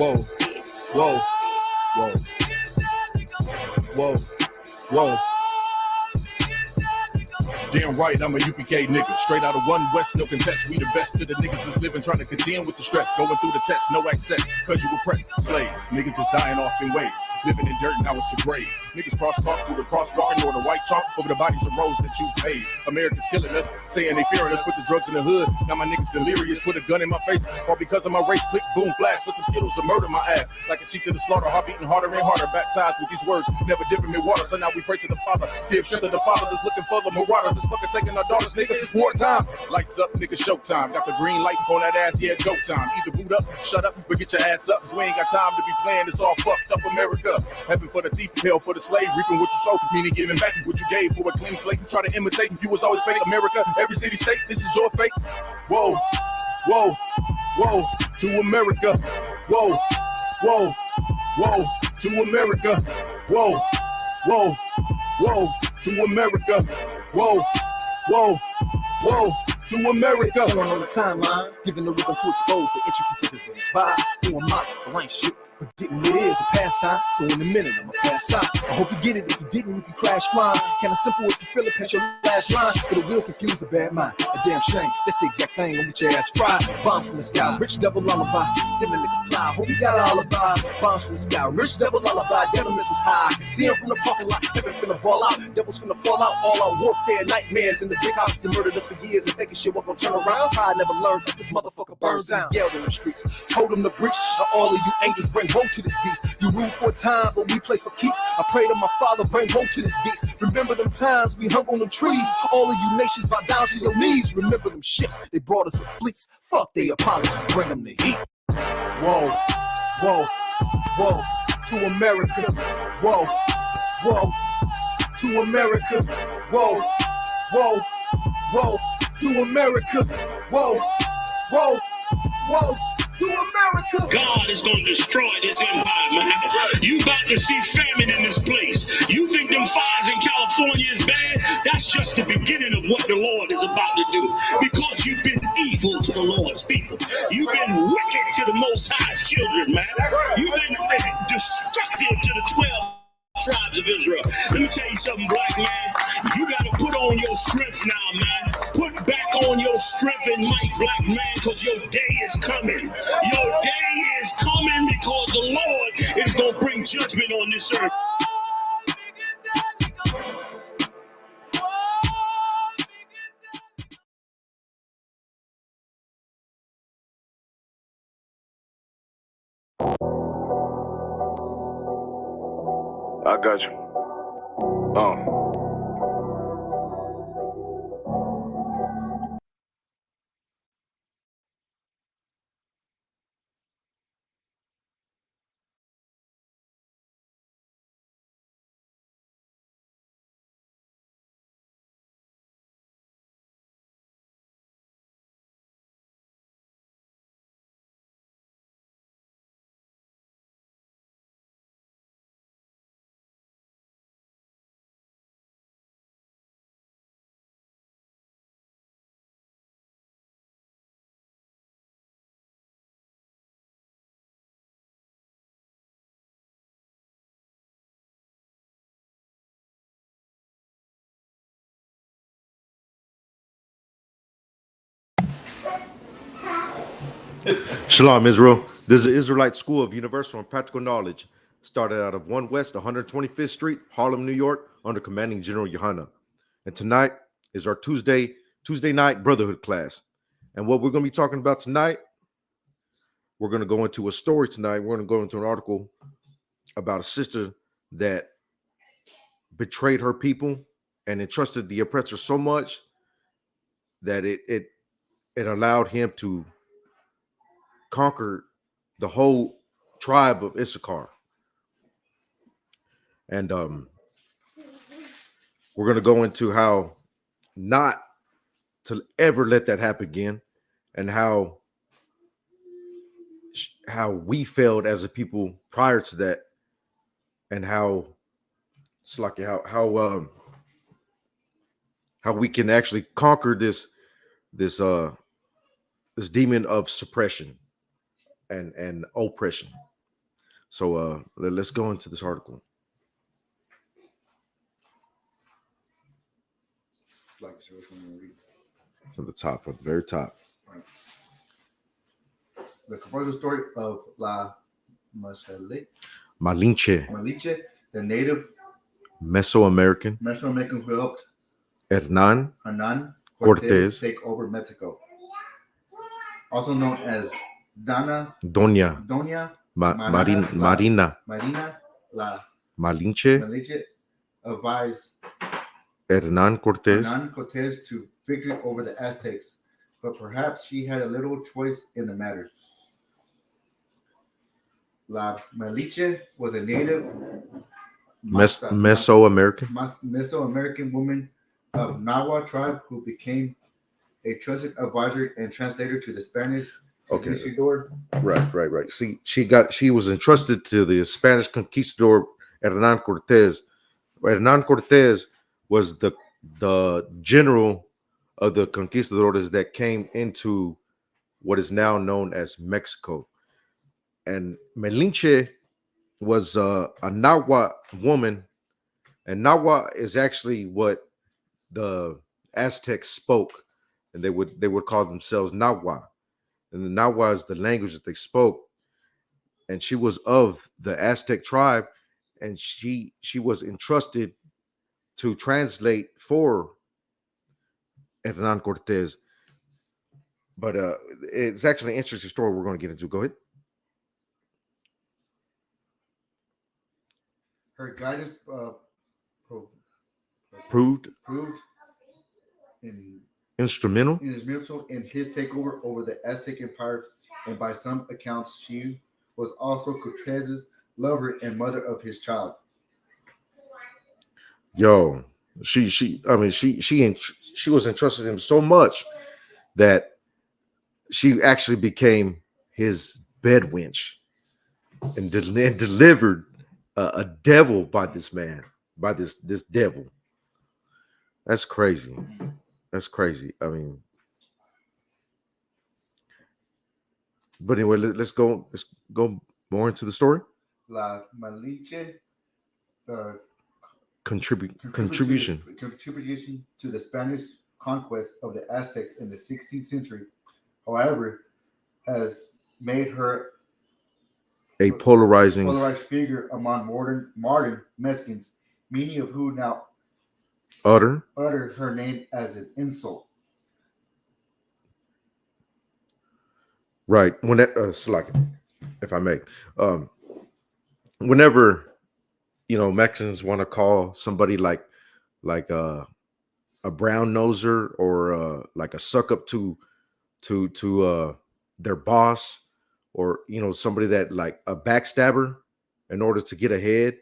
Whoa, whoa, whoa, whoa, whoa. Damn right, I'm a UPK nigga. Straight out of one West, no contest. We the best to the niggas that's living, trying to contend with the stress. Going through the test, no access, cause you oppressed. Slaves, niggas is dying off in waves. Living in dirt, now it's a grave. Niggas cross-talk through the crosswalking or the white chalk over the bodies of roads that you paid. Americans killing us, saying they fearing us. Put the drugs in the hood, now my niggas delirious. Put a gun in my face, all because of my race. Click, boom, flash, put some Skittles to murder my ass. Like a sheep to the slaughter, heart beating harder and harder. Baptized with these words, never dipping in water. So now we pray to the Father, give strength to the Father that's looking for the marauder. That's fucking taking our daughters, nigga, it's wartime. Lights up, nigga, showtime. Got the green light on that ass, yeah, go time. Either boot up, shut up, but get your ass up, cause we ain't got time to be playing. It's all fucked up America. Heaven for the thief, hell for the slave. Reaping what you sow, meaning giving back what you gave for a clean slate. You try to imitate, you was always fake. America, every city, state, this is your fate. Whoa, whoa, whoa, to America. Whoa, whoa, whoa, to America. Whoa, whoa, whoa, to America. Whoa, whoa, whoa, to America. Turn on the timeline, giving the rhythm to expose the intricacies of this vibe. Doing my ain't shit, but getting it is a pastime. So in a minute, I'ma pass out. I hope you get it. If you didn't, you can crash flying. Kinda simple if you feel it, past your last line. But it will confuse a bad mind. A damn shame. That's the exact thing. Gonna get your ass fried. Bombs from the sky, rich devil lullaby. Damn, the nigga fly. Hope you got an alibi. Bombs from the sky, rich devil lullaby. Damn, the missiles high. I can see him from the parking lot. Heaven finna ball out. Devils finna fall out. All out warfare, nightmares in the big house. They murdered us for years and thinking shit was gonna turn around. Pride never learned that this motherfucker burns down. Yelled in the streets. Told them to breach. All of you angels bring woe to this beast. You rule for a time, but we play for keeps. I pray to my Father, bring woe to this beast. Remember them times we hung on them trees. All of you nations bow down to your knees. Remember them ships, they brought us in fleets. Fuck they Apollo, bring them the heat. Whoa, whoa, whoa, to America. Whoa, whoa, to America. Whoa, whoa, whoa, to America. Whoa, whoa, whoa, to America. God is going to destroy this empire, man. You about to see famine in this place. You think them fires in California is bad? That's just the beginning of what the Lord is about to do. Because you've been evil to the Lord's people. You've been wicked to the Most High's children, man. You've been destructive to the 12 tribes of Israel. Let me tell you something, black man. You got to put on your strength now, man. Put back on your strength and might, black man, because your day is coming. Your day is coming because the Lord is going to bring judgment on this earth. I got you. Shalom, Israel. This is the Israelite School of Universal and Practical Knowledge, started out of 1 West 125th Street, Harlem, New York, under Commanding General Yohana. And tonight is our Tuesday night Brotherhood class. And what we're going to be talking about tonight, we're going to go into a story tonight. We're going to go into an article about a sister that betrayed her people and entrusted the oppressor so much that it allowed him to conquer the whole tribe of Issachar. And we're going to go into how not to ever let that happen again, and how we failed as a people prior to that, and how it's like how we can actually conquer this demon of suppression and oppression. So let's go into this article. Like, so which one we read? From the top, from the very top. Right. The commercial story of La Malinche, the native Mesoamerican, who helped Hernan Hernan Cortés, take over Mexico. Also known as Doña Marina La Malinche, advised Hernan Cortés, to victory over the Aztecs, but perhaps she had a little choice in the matter. La Malinche was a native Mesoamerican woman of Nahua tribe who became a trusted advisor and translator to the Spanish conquistador. Right. See, she was entrusted to the Spanish conquistador Hernan Cortés. Hernan Cortés was the general of the conquistadores that came into what is now known as Mexico. And Malinche was a Nahua woman, and Nahua is actually what the Aztecs spoke, and they would call themselves Nahua, and the Nahua is the language that they spoke. And she was of the Aztec tribe, and she was entrusted to translate for Hernan Cortés. But it's actually an interesting story we're going to get into. Go ahead. Her guidance Proved instrumental in his takeover over the Aztec Empire, and by some accounts, she was also Cortez's lover and mother of his child. Yo, she was entrusted him so much that she actually became his bed wench and delivered a devil by this man, by this devil. That's crazy. That's crazy. I mean, but anyway, let's go more into the story. La Malinche contribution to the Spanish conquest of the Aztecs in the 16th century, however, has made her a polarizing figure among modern Mexicans, many of who now utter her name as an insult. Right. When that if I may, whenever Mexicans want to call somebody like a brown noser or like a suck up to their boss, or somebody that like a backstabber in order to get ahead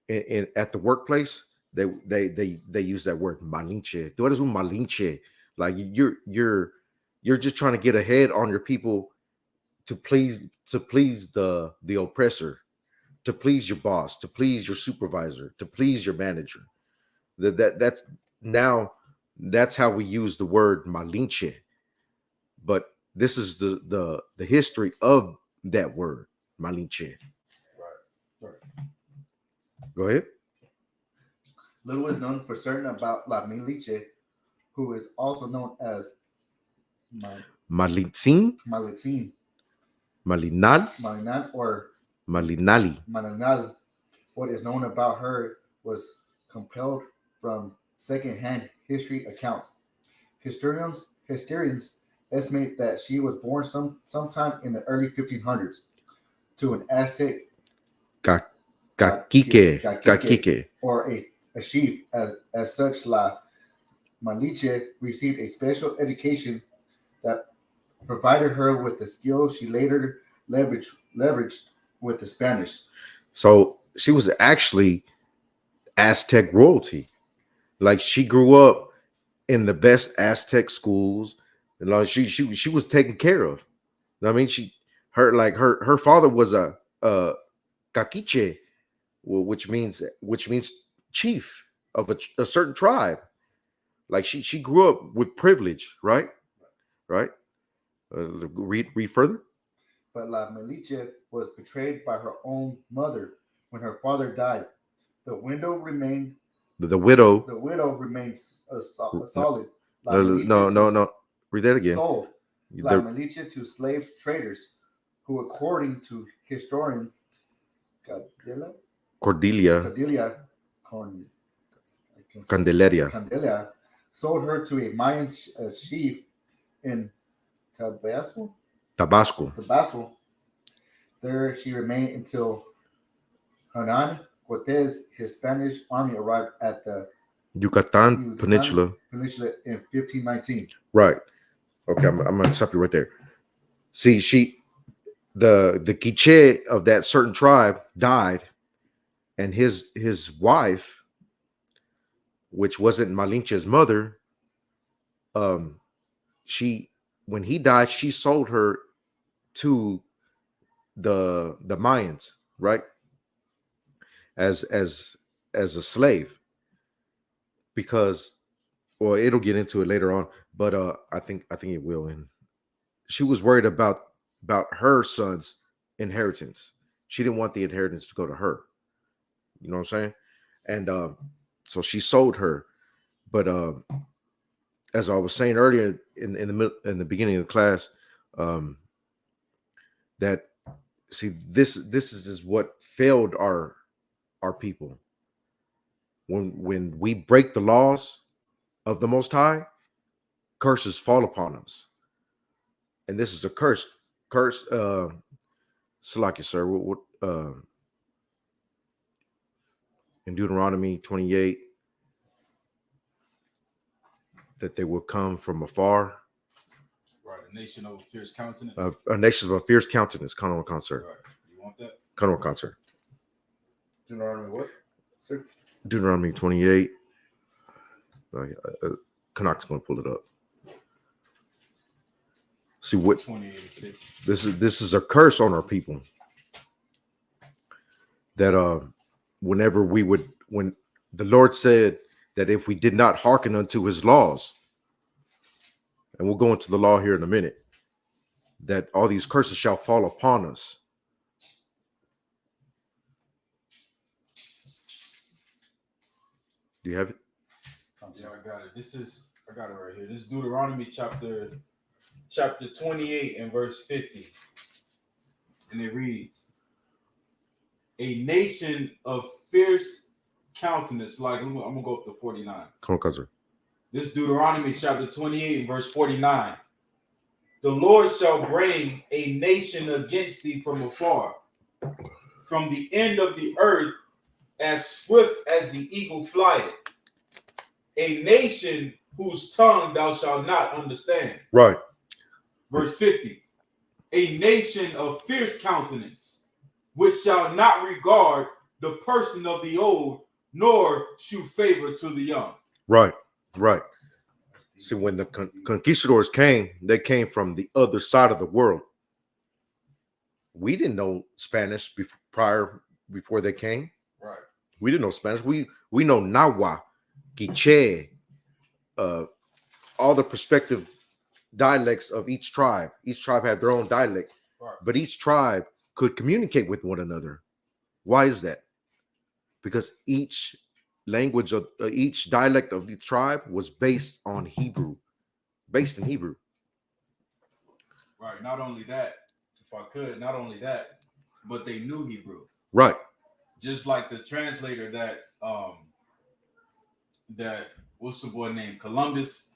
in at the workplace, they use that word malinche. Tú eres un malinche. Like you're just trying to get ahead on your people to please the oppressor, to please your boss, to please your supervisor, to please your manager. That's how we use the word malinche. But this is the history of that word malinche. Right. Go ahead. Little is known for certain about La Malinche, who is also known as Malintzin, Malinal, or Malinali. What is known about her was compiled from second-hand history accounts. Historians estimate that she was born sometime in the early 1500s to an Aztec Cacique, or a chief. As such, La Malinche received a special education that provided her with the skills she later leveraged with the Spanish. So she was actually Aztec royalty. Like she grew up in the best Aztec schools, and like she was taken care of. I mean, her father was a cacique, which means chief of a certain tribe. Like she grew up with privilege, right? Read further. but La Malinche was betrayed by her own mother when her father died. The widow remains solid. La Malinche Read that again. sold La Malinche to slave traders, who, according to historian Candelaria, sold her to a Mayan chief in Tabasco. There she remained until Hernan Cortez, his Spanish army, arrived at the Yucatan Peninsula in 1519. Right. Okay, I'm gonna stop you right there. See, the Quiche of that certain tribe died, and his wife, which wasn't Malinche's mother, when he died, she sold her to the Mayans, right? As a slave, because, well, it'll get into it later on, but I think it will. And she was worried about her son's inheritance. She didn't want the inheritance to go to her. You know what I'm saying? And so she sold her. But as I was saying earlier in the beginning of the class, that, see, this is what failed our people. When we break the laws of the Most High, curses fall upon us. And this is a curse. Salaki, sir. What in Deuteronomy 28, that they will come from afar. Right, a nation of a fierce countenance. A nation of a fierce countenance. Come on, concert. Right. You want that? Come on, concert. Deuteronomy what? Sir? Deuteronomy 28. Kanak's going to pull it up. See what 28. this is a curse on our people. That when the Lord said that if we did not hearken unto his laws, and we'll go into the law here in a minute, that all these curses shall fall upon us. Do you have it? Yeah, I got it. I got it right here. This is Deuteronomy chapter 28 and verse 50. And it reads, a nation of fierce countenance, like, I'm going to go up to 49. Come on, cousin. This is Deuteronomy chapter 28 and verse 49. The Lord shall bring a nation against thee from afar, from the end of the earth, as swift as the eagle flieth. A nation whose tongue thou shalt not understand. Right. Verse 50. A nation of fierce countenance, which shall not regard the person of the old, nor shew favor to the young. Right. See, when the conquistadors came, they came from the other side of the world. We didn't know Spanish before they came. Right. We didn't know Spanish. We know Nahua, Quiche, all the prospective dialects of each tribe. Each tribe had their own dialect, right, but each tribe could communicate with one another. Why is that? Because each language of each dialect of the tribe was based in Hebrew. Right. Not only that, but they knew Hebrew. Right. Just like the translator that what's the boy named Columbus?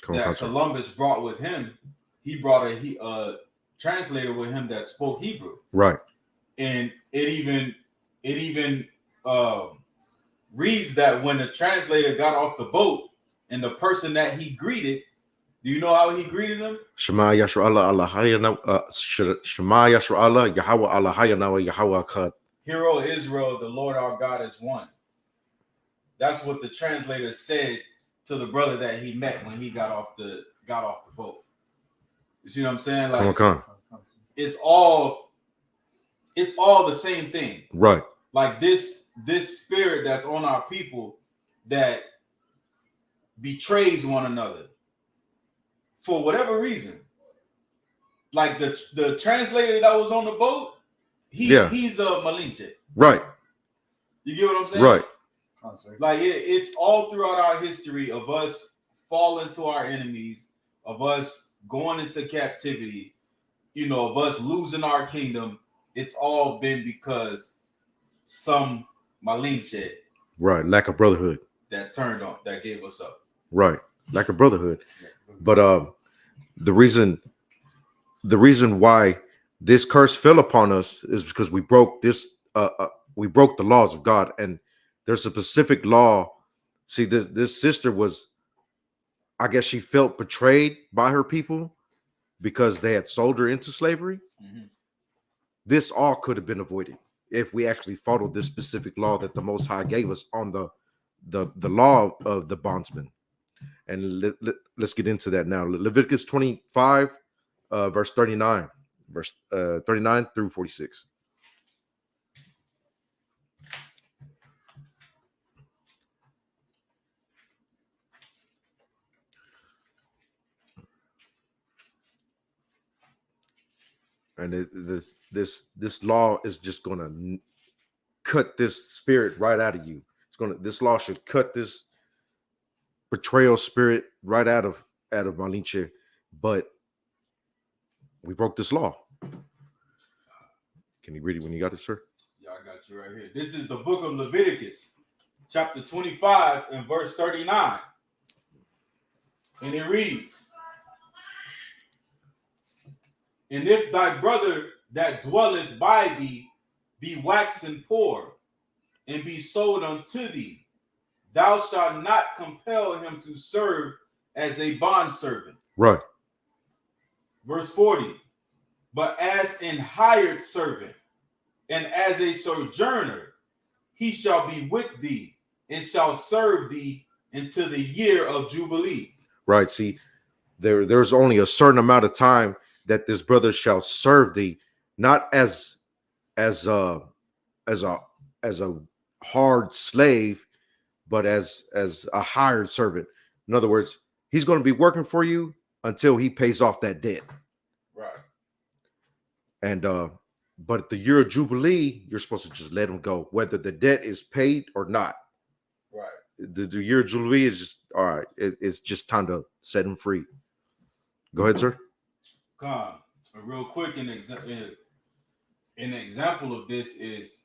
Columbus brought with him. He brought a translator with him that spoke Hebrew. Right. And it even reads that when the translator got off the boat and the person that he greeted, do you know how he greeted him? Shema Yashra Allah Allah Hayana Shema Yashra Allah Yahweh Allah Hayana Yahweh Akkad. Hear, O Israel, the Lord our God is one. That's what the translator said to the brother that he met when he got off the boat. You see what I'm saying? Like, come on. It's all the same thing. Right. Like this spirit that's on our people that betrays one another for whatever reason. like the translator that was on the boat, he's a Malinche. Right. You get what I'm saying? Right. Like it's all throughout our history of us falling to our enemies, of us going into captivity, you know, of us losing our kingdom. It's all been because some Malinche, right, lack of brotherhood, that turned on, that gave us up. Right, lack of brotherhood. But the reason why this curse fell upon us is because we broke this. We broke the laws of God, and there's a specific law. See, this sister was, I guess, she felt betrayed by her people because they had sold her into slavery. Mm-hmm. This all could have been avoided if we actually followed this specific law that the Most High gave us on the law of the bondsman. And let's get into that now. Leviticus 25, verse 39, verse 39 through 46. And this law is just gonna cut this spirit right out of you. This law should cut this betrayal spirit right out of Malinche, but we broke this law. Can you read it when you got it, sir? Yeah, I got you right here. This is the book of Leviticus, chapter 25 and verse 39. And it reads, "And if thy brother that dwelleth by thee be waxen poor, and be sold unto thee, thou shalt not compel him to serve as a bondservant." Right. Verse 40, "But as an hired servant, and as a sojourner, he shall be with thee, and shall serve thee until the year of Jubilee." Right. See, there's only a certain amount of time that this brother shall serve thee, not as a hard slave, but as a hired servant. In other words, he's going to be working for you until he pays off that debt. Right. And but at the year of Jubilee, you're supposed to just let him go, whether the debt is paid or not. Right. The year of Jubilee is just all right. It's just time to set him free. Go ahead, sir. Come, real quick, an example of this is,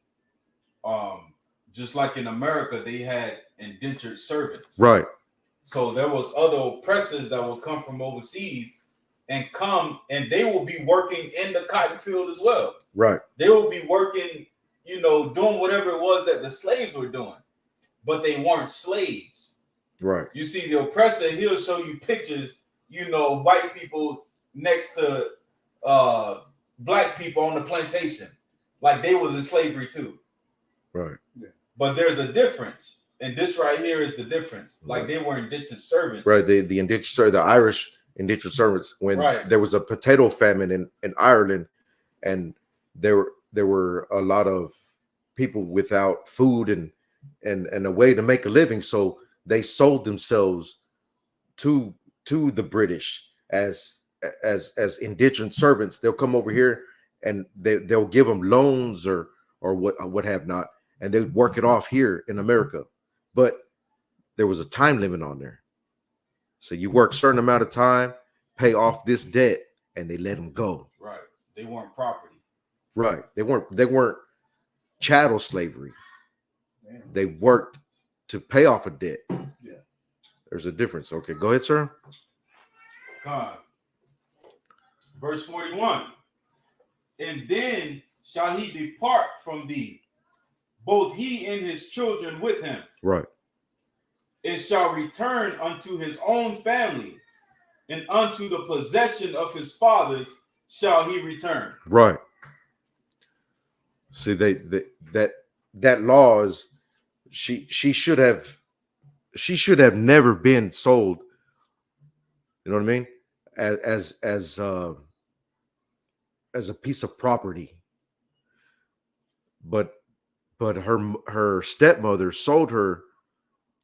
just like in America, they had indentured servants. Right. So there was other oppressors that would come from overseas and come, and they will be working in the cotton field as well. Right. They will be working, you know, doing whatever it was that the slaves were doing, but they weren't slaves. Right. You see, the oppressor, he'll show you pictures, you know, white people next to black people on the plantation, like they was in slavery too. Right. Yeah. But there's a difference, and this right here is the difference. Like they were indentured servants. Right. The indentured, the Irish indentured servants, when there was a potato famine in Ireland, and there were a lot of people without food and a way to make a living, so they sold themselves to the British as indentured servants. They'll come over here and they'll give them loans or what have not, and they would work it off here in America. But there was a time limit on there, so you work a certain amount of time, pay off this debt, and they let them go. Right. They weren't property. Right. They weren't chattel slavery. Damn. They worked to pay off a debt. Yeah. There's a difference. Okay, go ahead, sir. Verse 41. "And then shall he depart from thee, both he and his children with him, Right. and shall return unto his own family, and unto the possession of his fathers shall he return." Right. See, that law is she should have never been sold. You know what I mean? As a piece of property. But her stepmother sold her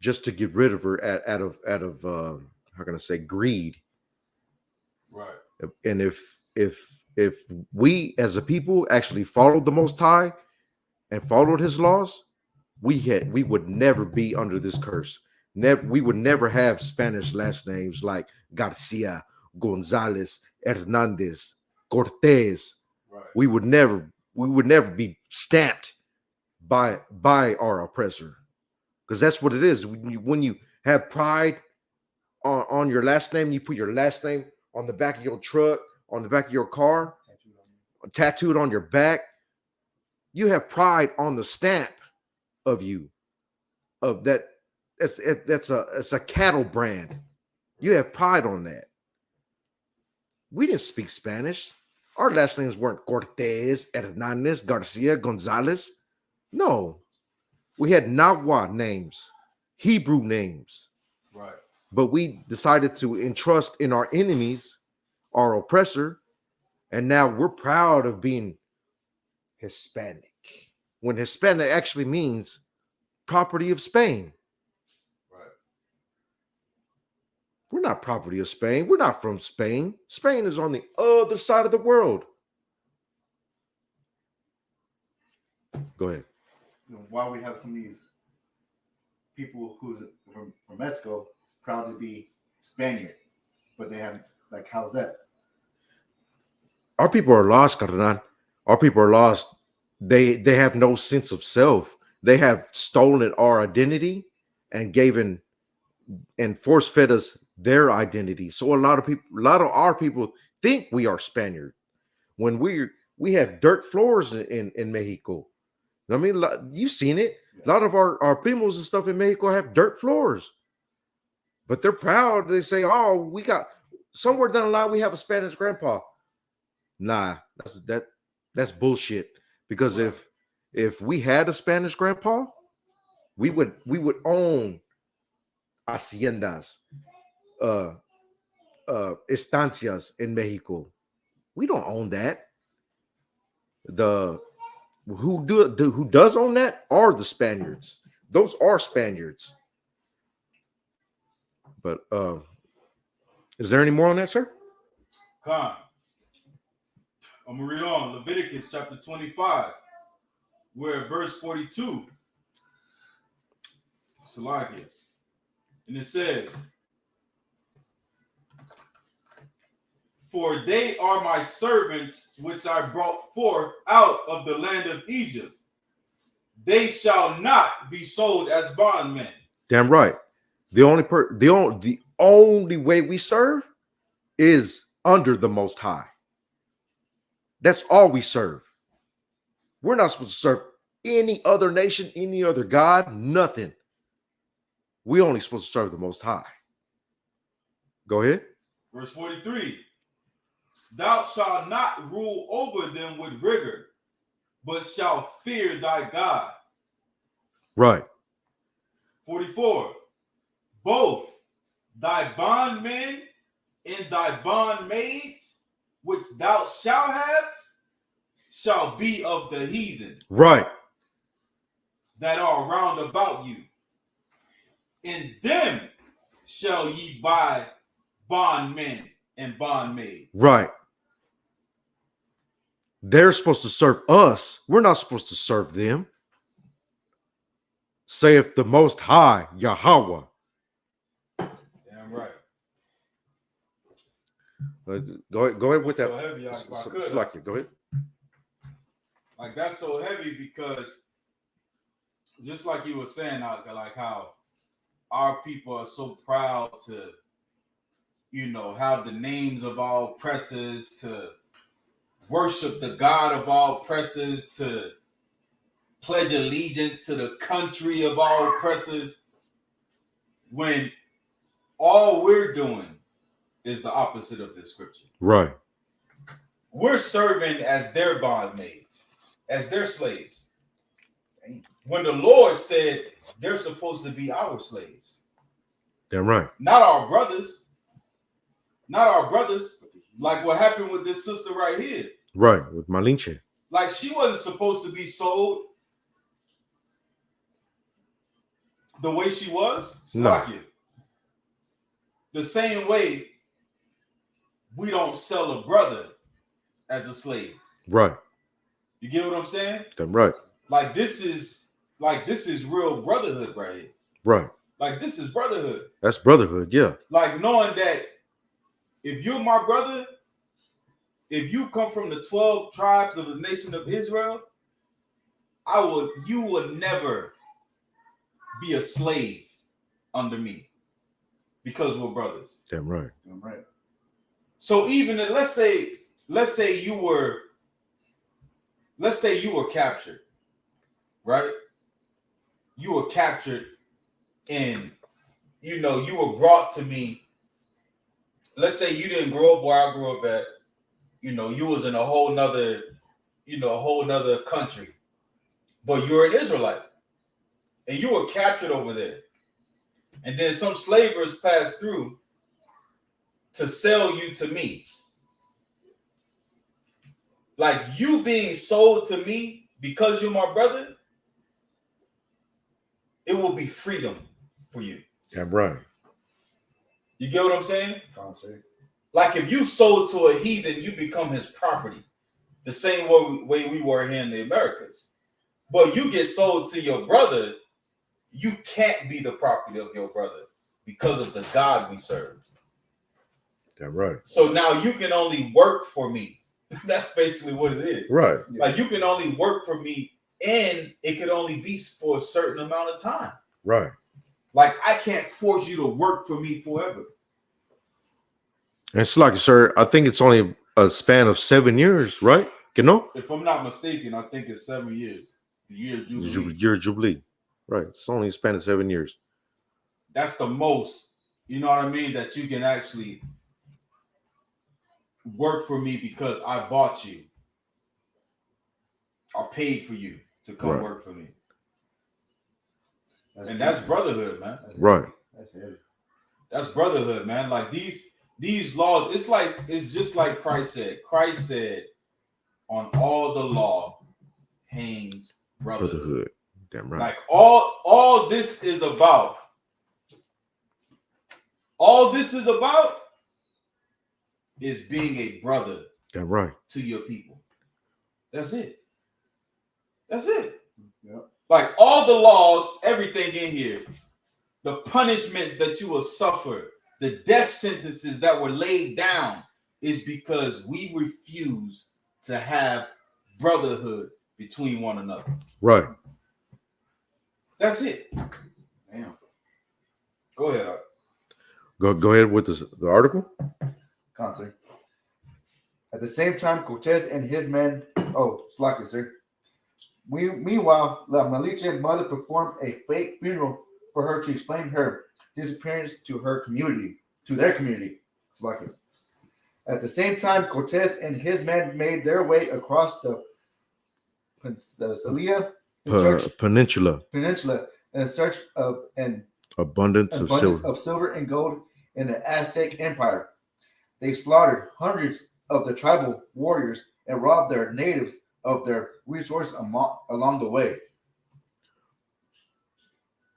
just to get rid of her out of how can I say, greed. Right. And if if we as a people actually followed the Most High and followed His laws, we would never be under this curse. We would never have Spanish last names like Garcia, Gonzalez, Hernandez, Cortez. Right. We would never be stamped by our oppressor, because that's what it is. When you have pride on your last name, you put your last name on the back of your truck, on the back of your car, tattooed on your back. You have pride on the stamp of you, of that. It's a cattle brand. You have pride on that. We didn't speak Spanish. Our last names weren't Cortez, Hernandez, Garcia, Gonzalez. No, we had Nahua names, Hebrew names. Right. But we decided to entrust in our enemies, our oppressor, and now we're proud of being Hispanic, when Hispanic actually means property of Spain. Right. We're not property of Spain. We're not from Spain. Spain is on the other side of the world. Go ahead. Why we have some of these people who's from Mexico proud to be Spaniard, but they haven't, like, how's that? Our people are lost, Cardenal. Our people are lost. They have no sense of self. They have stolen our identity and given and force fed us their identity. So a lot of our people think we are Spaniard when we have dirt floors in Mexico. I mean, you've seen it. A lot of our primos and stuff in Mexico have dirt floors, but they're proud. They say, "Oh, we got somewhere down the line we have a Spanish grandpa." Nah, that's bullshit. Because if we had a Spanish grandpa, we would own haciendas, estancias in Mexico. We don't own that. Who does own that are the Spaniards. Those are Spaniards. But is there any more on that, sir? Con. I'm gonna read on Leviticus chapter 25, where verse 42. Salakia. And it says, "For they are my servants which I brought forth out of the land of Egypt. They shall not be sold as bondmen." Damn right. The only way we serve is under the Most High. That's all we serve. We're not supposed to serve any other nation, any other God, nothing. We only supposed to serve the Most High. Go ahead. Verse 43. "Thou shalt not rule over them with rigor, but shalt fear thy God." Right. 44. "Both thy bondmen and thy bondmaids, which thou shalt have, shall be of the heathen Right. that are round about you. In them shall ye buy bondmen and bondmaids." Right. They're supposed to serve us. We're not supposed to serve them. Saith the Most High, Yahweh. Damn right. Go ahead with that. So heavy, Slakia, go ahead. like that's so heavy because just like you were saying, like how our people are so proud to, have the names of our oppressors, to worship the God of our oppressors, to pledge allegiance to the country of our oppressors, when all we're doing is the opposite of this scripture. Right. We're serving as their bondmaids, as their slaves, when the Lord said they're supposed to be our slaves. Damn right. Not our brothers. Not our brothers. Like what happened with this sister right here. Right, with Malinche. Like she wasn't supposed to be sold the way she was. No. The same way we don't sell a brother as a slave. Right. You get what I'm saying? Damn right. Like this is real brotherhood right here. Right. Like this is brotherhood. That's brotherhood. Yeah. Like knowing that if you're my brother, if you come from the 12 tribes of the nation of Israel, you would never be a slave under me because we're brothers. Damn right. Damn right. So even if, let's say you were captured, right? You were captured and you were brought to me. Let's say you didn't grow up where I grew up at. You was in a whole nother country, but you're an Israelite and you were captured over there. And then some slavers passed through to sell you to me. Like you being sold to me because you're my brother, it will be freedom for you. Damn right. You get what I'm saying? Concert. Like if you sold to a heathen, you become his property. The same way we were here in the Americas. But you get sold to your brother, you can't be the property of your brother because of the God we serve. Damn right. So now you can only work for me. That's basically what it is. Right. Like you can only work for me, and it could only be for a certain amount of time. Right. Like I can't force you to work for me forever. And it's like, sir, I think it's only a span of 7 years, right? If I'm not mistaken, I think it's 7 years. The year of Jubilee. Year of Jubilee. Right. It's only a span of 7 years. That's the most, you know what I mean, that you can actually work for me because I bought you. I paid for you to come work for me. That's brotherhood, man. Right. That's heavy. That's brotherhood, man. Like these laws, it's just like Christ said. Christ said, on all the law hangs brotherhood. Damn right. Like all this is about. All this is about is being a brother. Damn right. To your people. That's it. That's it. Yep. Like all the laws, everything in here, the punishments that you will suffer, the death sentences that were laid down is because we refuse to have brotherhood between one another. Right. That's it. Damn. Go ahead, Art. Go ahead with the article. Concert. At the same time, Cortez and his men. Oh, slack it, sir. Meanwhile, La Malinche's mother performed a fake funeral for her to explain her disappearance to their community. Slack it. At the same time, Cortez and his men made their way across the Peninsula in search of an abundance of silver and gold in the Aztec Empire. They slaughtered hundreds of the tribal warriors and robbed their natives of their resources along the way.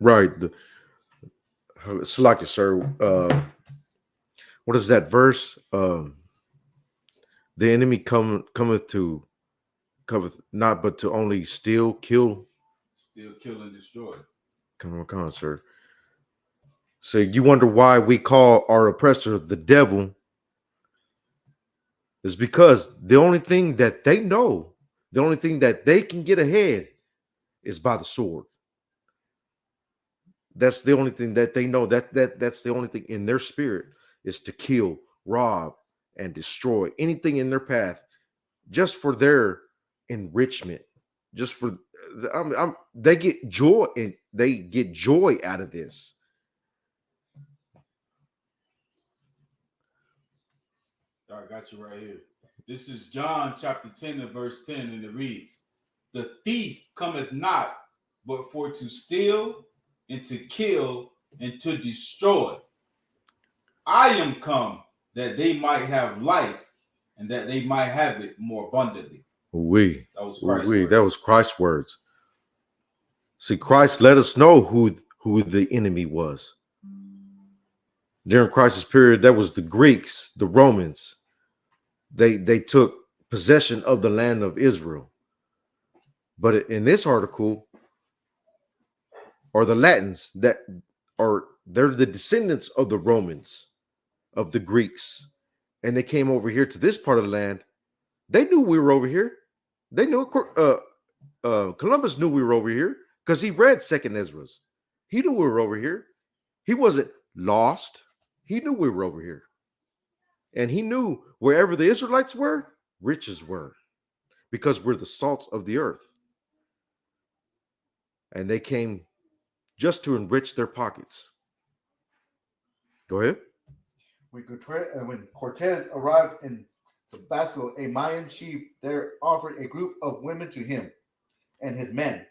Right. Slack it, sir. What is that verse? The enemy cometh not but to only steal, kill. Steal, kill, and destroy. Come on, sir. So you wonder why we call our oppressor the devil? Is because the only thing that they know, the only thing that they can get ahead is by the sword. That's the only thing that they know. That's the only thing in their spirit is to kill, rob, and destroy anything in their path, just for their enrichment. Just for they get joy and they get joy out of this. I got you right here. This is John chapter 10 and verse 10, and it reads, "The thief cometh not but for to steal and to kill and to destroy. I am come that they might have life and that they might have it more abundantly." That was Christ's words. That was Christ's words. See, Christ let us know who the enemy was. During Christ's period, that was the Greeks, the Romans. They took possession of the land of Israel. But in this article, are the Latins that they're the descendants of the Romans, of the Greeks, and they came over here to this part of the land. They knew we were over here. They knew Columbus knew we were over here because he read Second Ezra's. He knew we were over here. He wasn't lost. He knew we were over here. And he knew wherever the Israelites were, riches were, because we're the salt of the earth. And they came just to enrich their pockets. Go ahead. When Cortez arrived in Tabasco, a Mayan chief there offered a group of women to him and his men.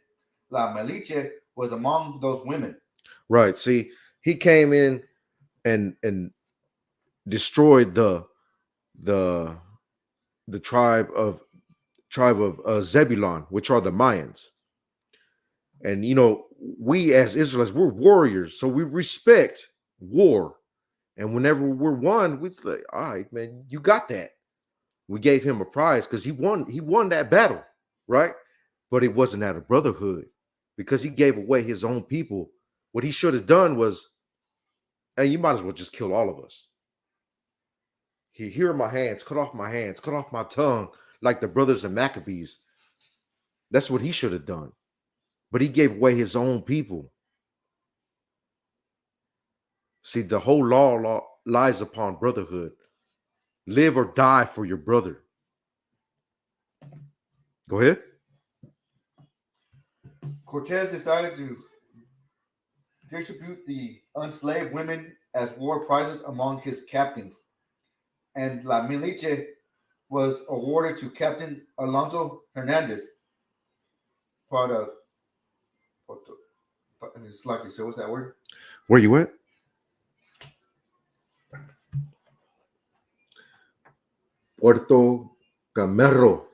La Malinche was among those women. Right. See, he came in and destroyed the tribe of Zebulon, which are the Mayans. And you know, we as Israelites, we're warriors, so we respect war. And whenever we're one, we're like, all right, man, you got that. We gave him a prize because he won that battle, right? But it wasn't out of brotherhood because he gave away his own people. What he should have done was, hey, you might as well just kill all of us. Here are my hands, cut off my tongue, like the brothers of Maccabees. That's what he should have done. But he gave away his own people. See, the whole law lies upon brotherhood. Live or die for your brother. Go ahead. Cortez decided to distribute the enslaved women as war prizes among his captains, and La Malinche was awarded to Captain Alonso Hernandez. It's like you said, what's that word? Where you at? Puerto Camero.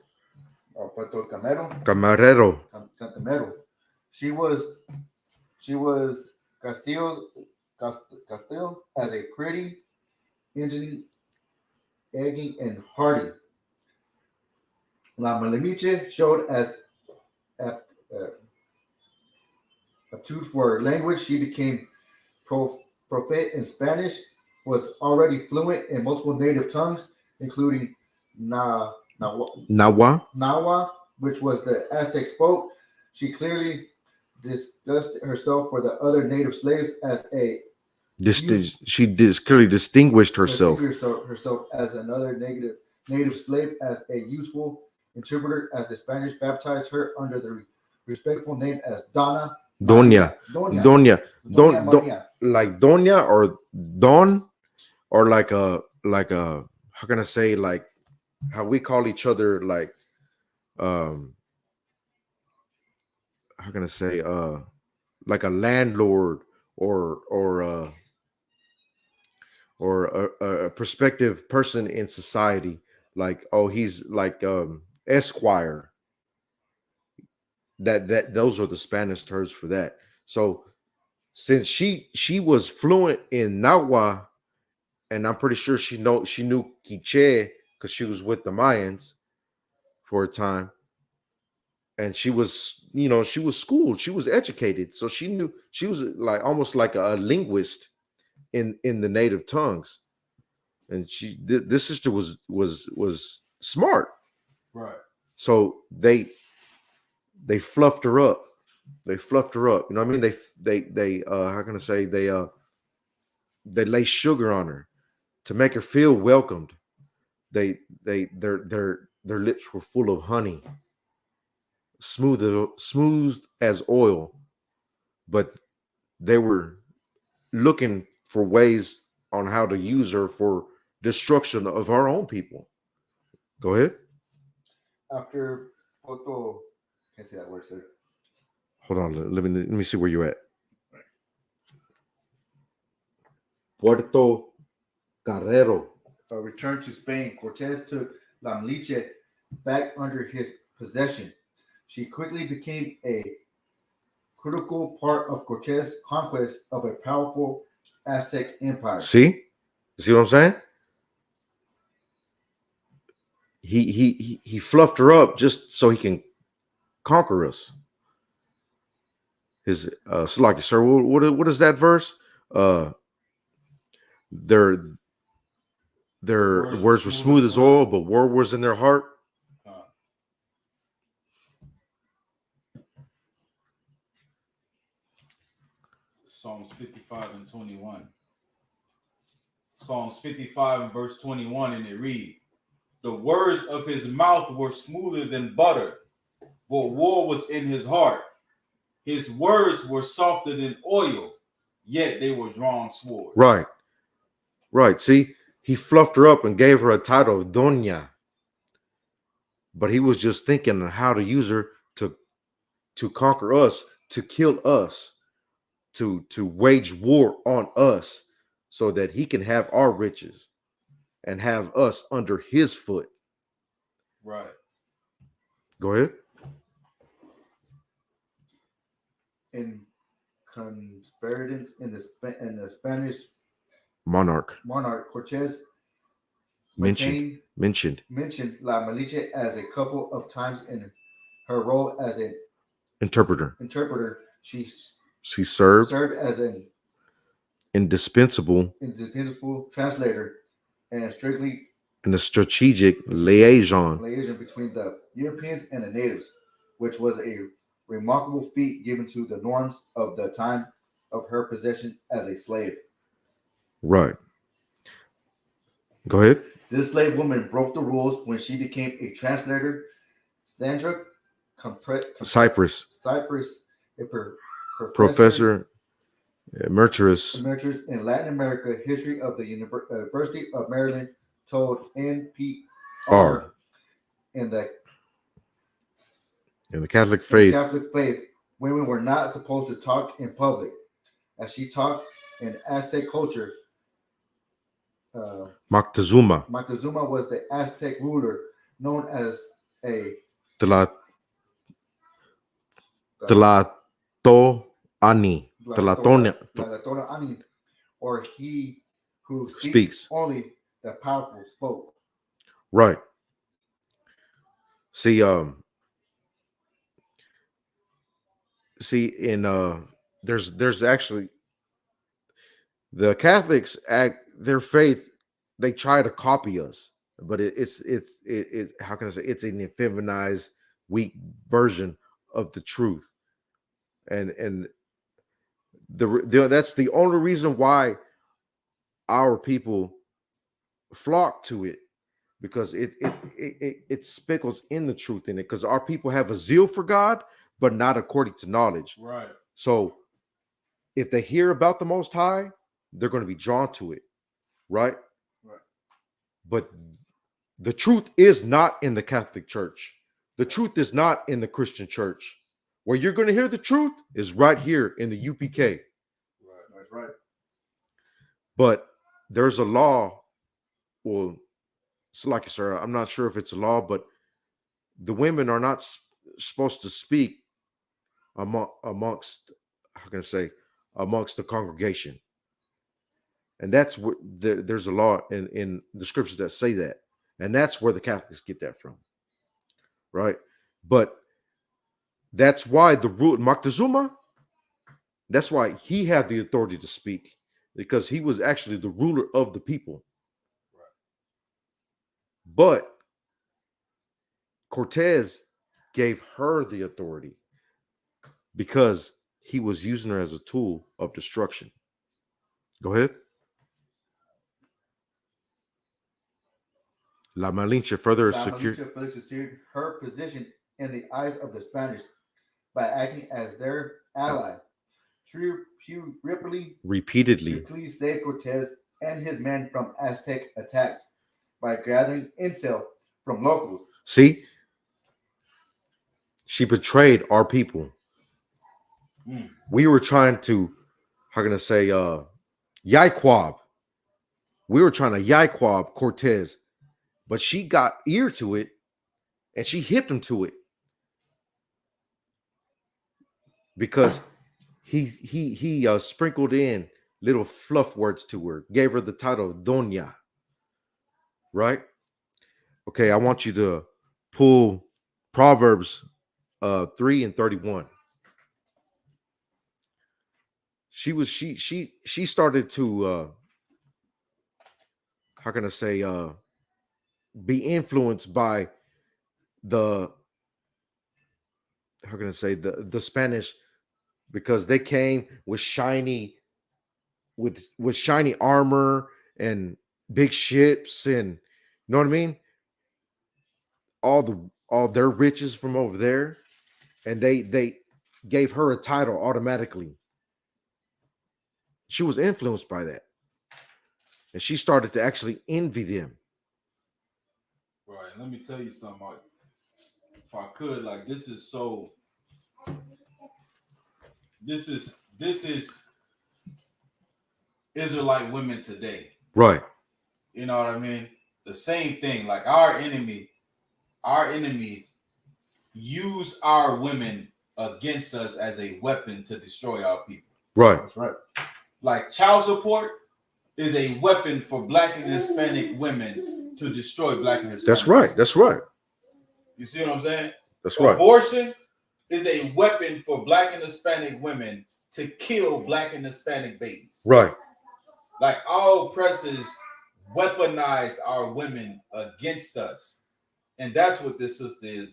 Puerto Camero. Camarero. She was Castillo as a pretty, engineering, egging, and hardy. La Malinche showed as aptitude for language. She became proficient in Spanish, was already fluent in multiple native tongues, including Nahua, which was the Aztec spoke. She clearly discussed herself for the other native slaves as a clearly distinguished herself. Herself as another native slave, as a useful interpreter, as the Spanish baptized her under the respectful name as Doña, like Doña or Don, or like a how can I say, like how we call each other, like how can I say, like a landlord or a prospective person in society, like, oh, he's like Esquire. That those are the Spanish terms for that. So since she was fluent in Nahua, and I'm pretty sure she knew Quiche because she was with the Mayans for a time, and she was schooled, she was educated, so she knew, she was like almost like a linguist in the native tongues, and this sister was smart, right? So they fluffed her up. You know what I mean? They how can I say, they lay sugar on her to make her feel welcomed. Their lips were full of honey, smooth as oil, but they were looking for ways on how to use her for destruction of our own people. Go ahead. After Poto, can't say that word, sir. Hold on, let me see where you're at. Puerto Carrero. Returned to Spain, Cortez took La Malinche back under his possession. She quickly became a critical part of Cortez's conquest of a powerful Aztec empire. See what I'm saying? he fluffed her up just so he can conquer us. His Salaki, sir, what is that verse? Their words were smooth as oil, but war was in their heart. Psalms 55 and 21. Psalms 55 and verse 21, and it reads, the words of his mouth were smoother than butter, but war was in his heart. His words were softer than oil, yet they were drawn swords. Right. See, he fluffed her up and gave her a title of Doña. But he was just thinking on how to use her to conquer us, to kill us, to wage war on us, so that he can have our riches and have us under his foot. Right. Go ahead. In conspirators in the Spanish Monarch Cortez mentioned La Malinche as a couple of times in her role as an interpreter. She served as an indispensable translator and strictly a strategic liaison between the Europeans and the natives, which was a remarkable feat given to the norms of the time of her possession as a slave. Right. Go ahead. This slave woman broke the rules when she became a translator. Sandra Cyprus, a professor emeritus in Latin America history of the University of Maryland, told NPR in the Catholic faith, women were not supposed to talk in public. As she talked in Aztec culture, Moctezuma was the Aztec ruler known as a Tlatoani, or he who speaks only the powerful spoke. Right. See, there's actually the Catholics their faith, they try to copy us, but it's how can I say, it's an effeminized, weak version of the truth, and that's the only reason why our people flock to it, because it spickles in the truth in it, because our people have a zeal for God, but not according to knowledge. Right. So if they hear about the Most High, they're going to be drawn to it, right? But the truth is not in the Catholic Church. The truth is not in the Christian Church. Where you're going to hear the truth is right here in the UPK. Right. That's right. But there's a law. Well, it's like, sir, I'm not sure if it's a law, but the women are not supposed to speak amongst, how can I say, amongst the congregation. And that's where there's a law in the scriptures that say that. And that's where the Catholics get that from. Right? But that's why the rule, Moctezuma, that's why he had the authority to speak, because he was actually the ruler of the people. Right. But Cortez gave her the authority because he was using her as a tool of destruction. Go ahead. La Malinche further secured her position in the eyes of the Spanish by acting as their ally. She repeatedly saved Cortez and his men from Aztec attacks by gathering intel from locals. See, she betrayed our people. We were trying to, how can I say, Yiquab. We were trying to Yiquab Cortez, but she got ear to it and she hipped him to it because he sprinkled in little fluff words to her, gave her the title of Doña, right? Okay, I want you to pull Proverbs 3:31. She started to how can I say be influenced by the how can I say the Spanish, because they came with shiny with shiny armor and big ships, and you know what I mean, all their riches from over there, and they gave her a title automatically. She was influenced by that, and she started to actually envy them. Right. Let me tell you something. If I could, like, this is so. This is Israelite women today. Right. You know what I mean? The same thing. Like our enemies use our women against us as a weapon to destroy our people. Right. That's right. Like child support is a weapon for Black and Hispanic women to destroy Black and Hispanic. That's right. That's right. You see what I'm saying? That's right. Abortion is a weapon for Black and Hispanic women to kill Black and Hispanic babies. Right. Like our oppressors weaponize our women against us. And that's what this sister is.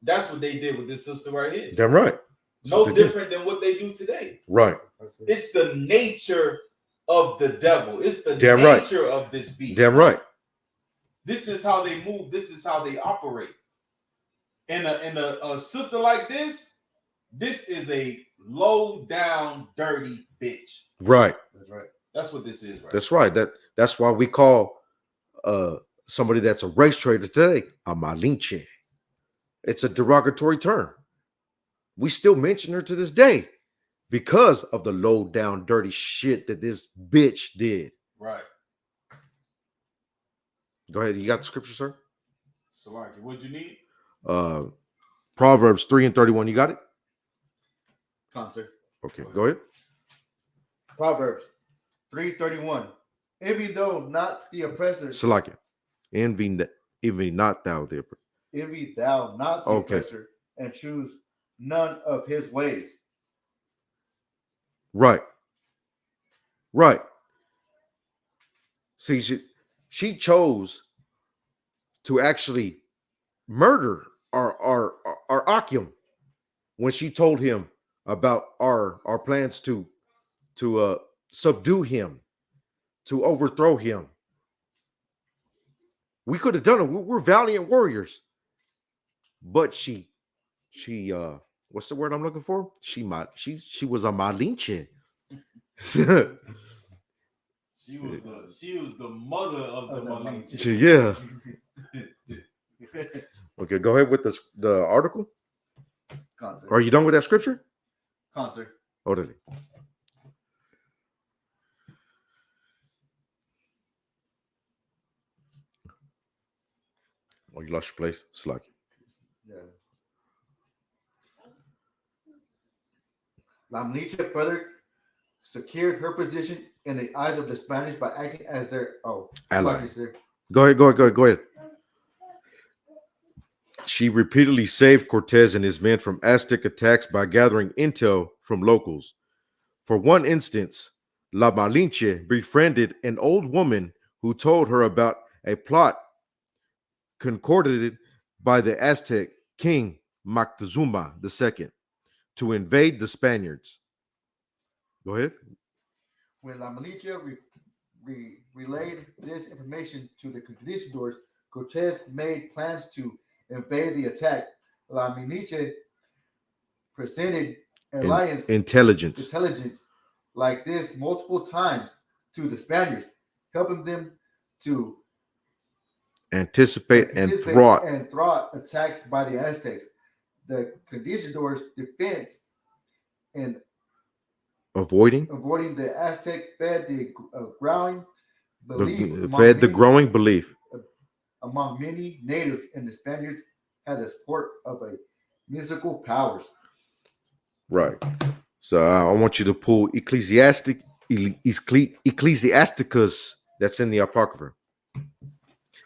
That's what they did with this sister right here. Damn right. No different than what they do today. Right. It's the nature of the devil. It's the Damn nature right. of this beast. Damn right. This is how they move. This is how they operate. And a sister like this is a low down, dirty bitch. Right. That's right. That's what this is, right? That's right. That's why we call somebody that's a race trader today a Malinche. It's a derogatory term. We still mention her to this day because of the low down, dirty shit that this bitch did. Right. Go ahead. You got the scripture, sir? Salaki, what'd you need? Proverbs 3:31. You got it? Concert. Okay, go ahead. Proverbs 3:31. Envy though not the oppressor. Salakia. Envy not thou the oppressor. Envy thou not the oppressor, and choose none of his ways. Right. Right. See, she chose to actually murder our Akim when she told him about our plans to subdue him, to overthrow him. We could have done it. We're valiant warriors. But she what's the word I'm looking for? She was a Malinche. She was the mother of the Malinche. Yeah. Okay, go ahead with the article. Concert. Are you done with that scripture? Concert. Orderly. Oh, you lost your place? Slack. Yeah. Malinche further secured her position in the eyes of the Spanish by acting as their ally. Go ahead. She repeatedly saved Cortez and his men from Aztec attacks by gathering intel from locals. For one instance, La Malinche befriended an old woman who told her about a plot concocted by the Aztec king Moctezuma II to invade the Spaniards. Go ahead. When La Malinche relayed this information to the conquistadors, Cortez made plans to invade the attack. La Malinche presented alliance intelligence like this multiple times to the Spaniards, helping them to anticipate and thwart attacks by the Aztecs. The conquistadors' defense and avoiding the Aztec fed the growing belief among many natives, and the Spaniards had the support of a musical powers. Right. So I want you to pull Ecclesiasticus that's in the Apocrypha.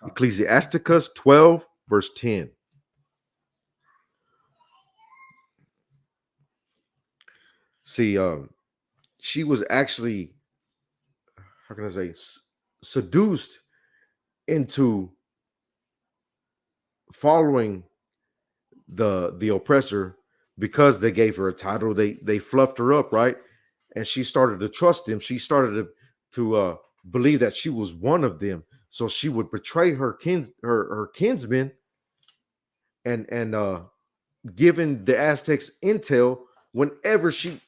Ecclesiasticus 12, verse 10. See, she was actually, how can I say, seduced into following the oppressor because they gave her a title. They fluffed her up, right? And she started to trust them. She started to believe that she was one of them. So she would betray her kinsmen and giving the Aztecs intel whenever she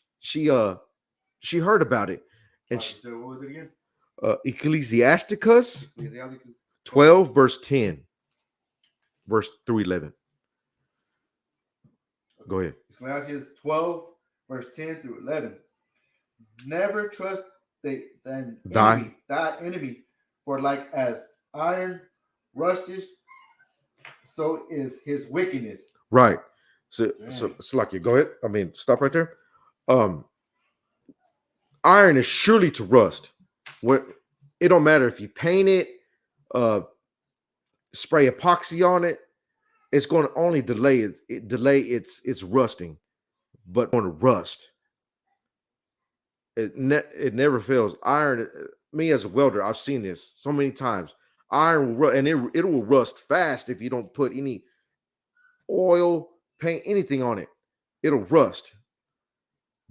heard about it. And So what was it again? Ecclesiasticus Ecclesiasticus 12, verse 10, verse through 11. Go ahead. Ecclesiastes 12, verse 10 through 11. Never trust thy enemy, for like as iron rusteth, so is his wickedness. Right. So like you go ahead. I mean, stop right there. Iron is surely to rust. When it don't matter if you paint it, spray epoxy on it, it's going to only delay its rusting, but on rust. It never fails. Iron, me as a welder, I've seen this so many times. Iron will and it will rust fast if you don't put any oil, paint, anything on it. It'll rust.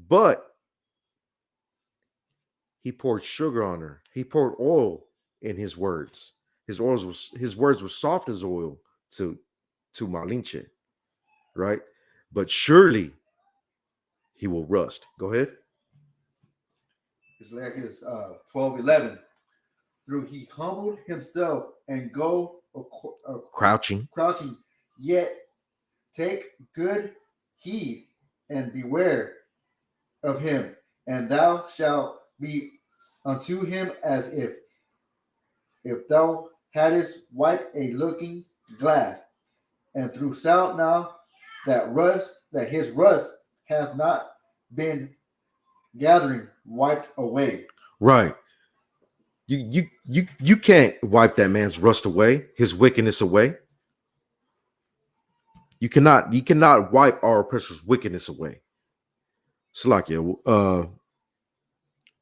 But he poured sugar on her. He poured oil in his words. His words were soft as oil to Malinche, right? But surely he will rust. Go ahead. Ecclesiastes 12:11. Through he humbled himself and go Crouching. Yet take good heed and beware of him, and thou shalt be unto him as if thou hadst wiped a looking glass, and through shalt now that his rust hath not been gathering wiped away. Right. You can't wipe that man's rust away, his wickedness away. You cannot wipe our oppressor's wickedness away. Salakia,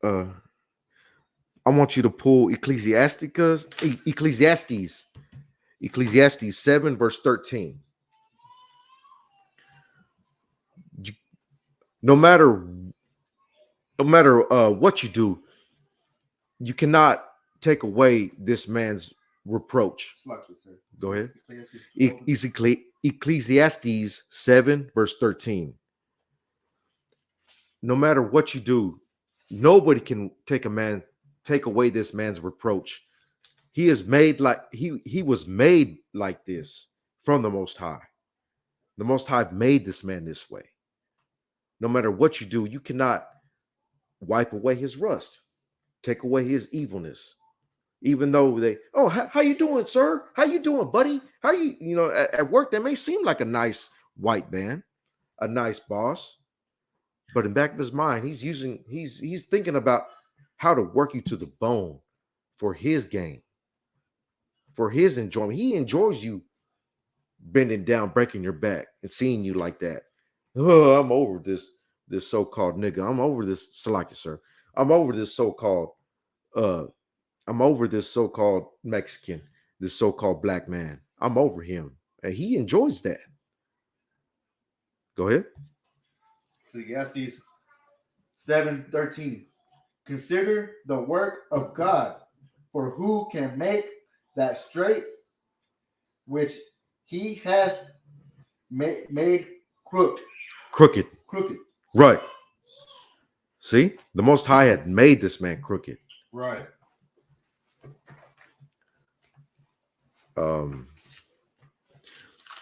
I want you to pull Ecclesiastes 7, verse 13. No matter what you do, you cannot take away this man's reproach. Go ahead. Ecclesiastes 7, verse 13. No matter what you do, nobody can take away this man's reproach. He is made like he was made like this from the Most High. The Most High made this man this way. No matter what you do, you cannot wipe away his rust, take away his evilness. Even though how you doing, sir? How you doing, buddy? How you at work, that may seem like a nice white man, a nice boss, but in the back of his mind, he's thinking about how to work you to the bone for his gain, for his enjoyment. He enjoys you bending down, breaking your back, and seeing you like that. Oh, I'm over this so-called nigga. I'm over this, Salaki, sir. I'm over this so-called Mexican, this so-called black man. I'm over him. And he enjoys that. Go ahead. Ecclesiastes 7:13. Consider the work of God, for who can make that straight which he hath made crooked. Right. See, the Most High had made this man crooked. Right. I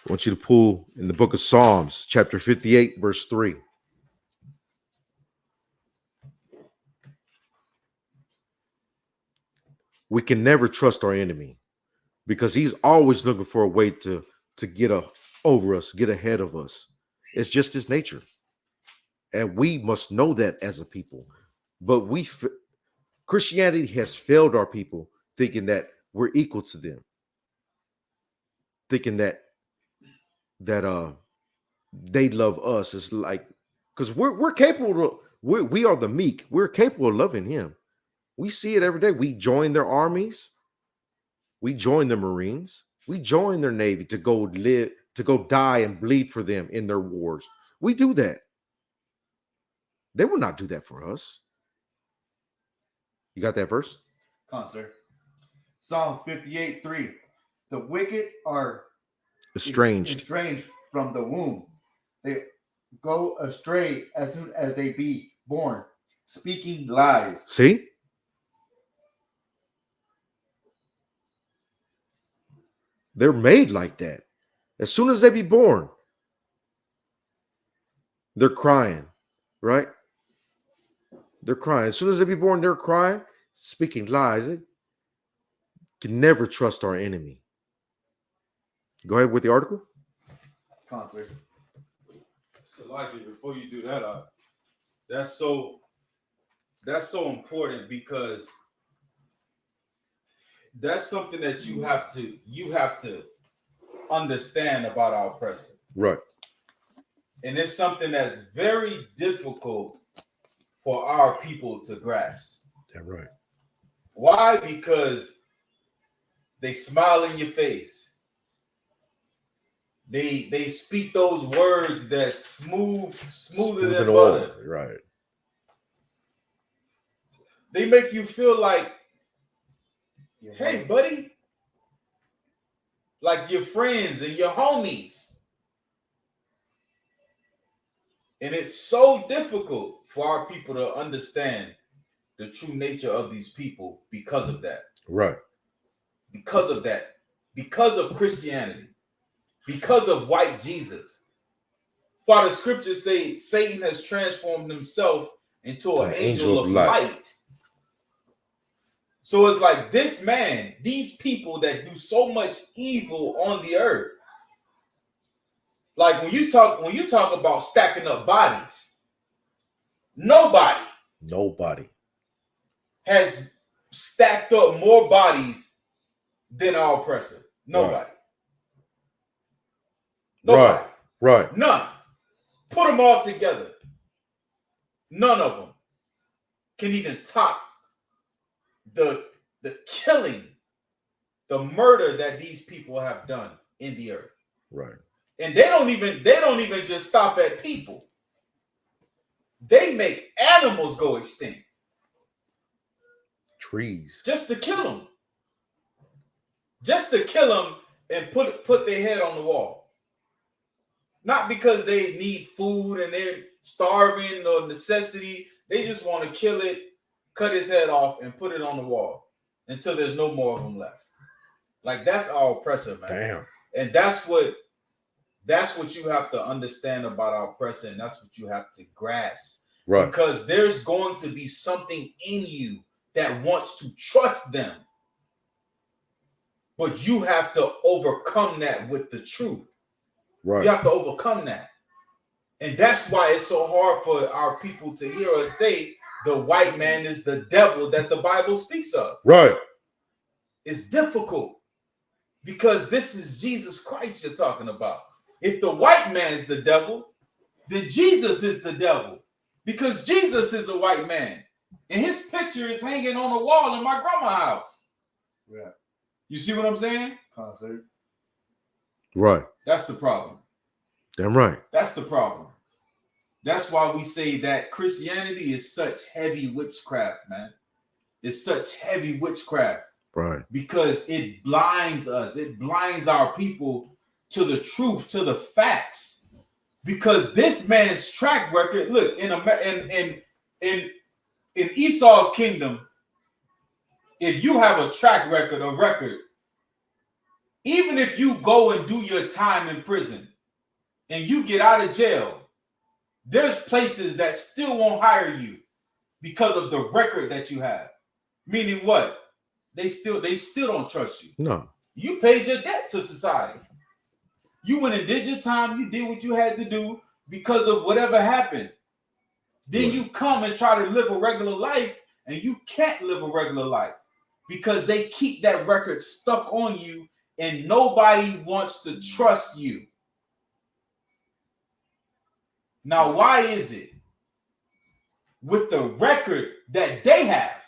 want you to pull in the book of Psalms, chapter 58, verse 3. We can never trust our enemy because he's always looking for a way to get over us, get ahead of us. It's just his nature. And we must know that as a people. But Christianity has failed our people thinking that we're equal to them. thinking that they love us. It's like, because we're capable. We are the meek. We're capable of loving him. We see it every day. We join their armies. We join the Marines. We join their Navy to go live, to go die and bleed for them in their wars. We do that. They will not do that for us. You got that verse? Concert. Psalm 58:3. The wicked are Estranged. from the womb. They go astray as soon as they be born, speaking lies. See? They're made like that. As soon as they be born, they're crying, right? They're crying. As soon as they be born, they're crying, speaking lies. They can never trust our enemy. Go ahead with the article. Concert. So, like, before you do that, that's so important, because that's something that you have to understand about our oppressor. Right. And it's something that's very difficult for our people to grasp. That's right. Why? Because they smile in your face. They speak those words that's smoother than butter. Right. They make you feel like, hey, buddy, like your friends and your homies. And it's so difficult for our people to understand the true nature of these people because of that. Right. Because of that. Because of Christianity. Because of white Jesus. While the scriptures say Satan has transformed himself into an angel of light. So it's like this man, these people that do so much evil on the earth. Like when you talk about stacking up bodies, nobody has stacked up more bodies than our oppressor. Nobody. Nobody. Right. None. Put them all together. None of them can even top the killing, the murder that these people have done in the earth. Right. And they don't even just stop at people. They make animals go extinct. Trees. Just to kill them. Just to kill them and put their head on the wall. Not because they need food and they're starving or necessity. They just want to kill it, cut his head off, and put it on the wall until there's no more of them left. Like, that's our oppressor, man. Damn. And that's what you have to understand about our oppressor, and that's what you have to grasp. Right. Because there's going to be something in you that wants to trust them. But you have to overcome that with the truth. Right. You have to overcome that. And that's why it's so hard for our people to hear us say the white man is the devil that the Bible speaks of. Right. It's difficult because this is Jesus Christ you're talking about. If the white man's the devil, then Jesus is the devil, because Jesus is a white man and his picture is hanging on the wall in my grandma's house. Yeah. You see what I'm saying? Concert. Right. That's the problem. Damn right. That's the problem. That's why we say that Christianity is such heavy witchcraft, man. It's such heavy witchcraft. Right. Because it blinds us. It blinds our people to the truth, to the facts. Because this man's track record, look, in Esau's kingdom, if you have a track record, a record, even if you go and do your time in prison and you get out of jail, there's places that still won't hire you because of the record that you have. Meaning what? They still don't trust you. No. You paid your debt to society. You went and did your time. You did what you had to do because of whatever happened. Then you come and try to live a regular life, and you can't live a regular life because they keep that record stuck on you and nobody wants to trust you. Now, why is it? With the record that they have,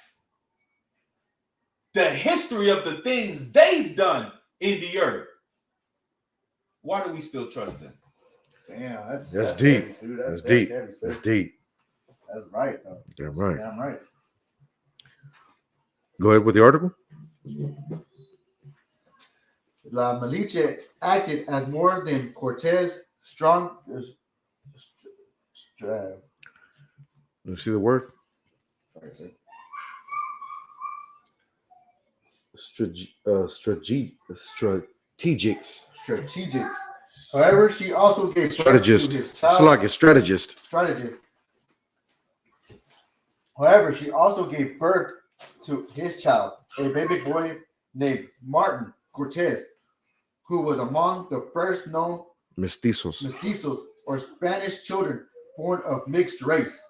the history of the things they've done in the earth, why do we still trust them? Damn, that's deep. Heavy, Sue. That's That's deep. heavy, sir. That's deep. That's right, though. Damn right. Damn right. Go ahead with the article. La Malinche acted as more than Cortez strong. You see the word? Strategics. However, she also gave birth Strategist. to his It's child. like a strategist. However, she also gave birth to his child, a baby boy named Martin Cortez, who was among the first known Mestizos. or Spanish children born of mixed race.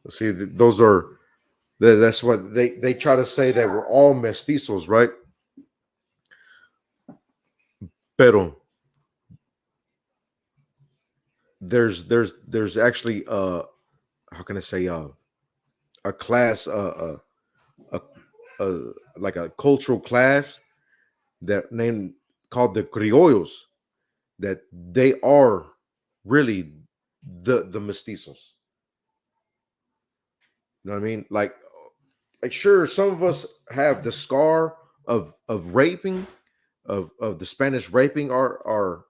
See, those are that's what they try to say, that we're all mestizos, right? Pero there's actually how can I say a class like a cultural class that named called the criollos, that they are really the mestizos. You know what I mean? Like sure, some of us have the scar of raping, of the Spanish raping our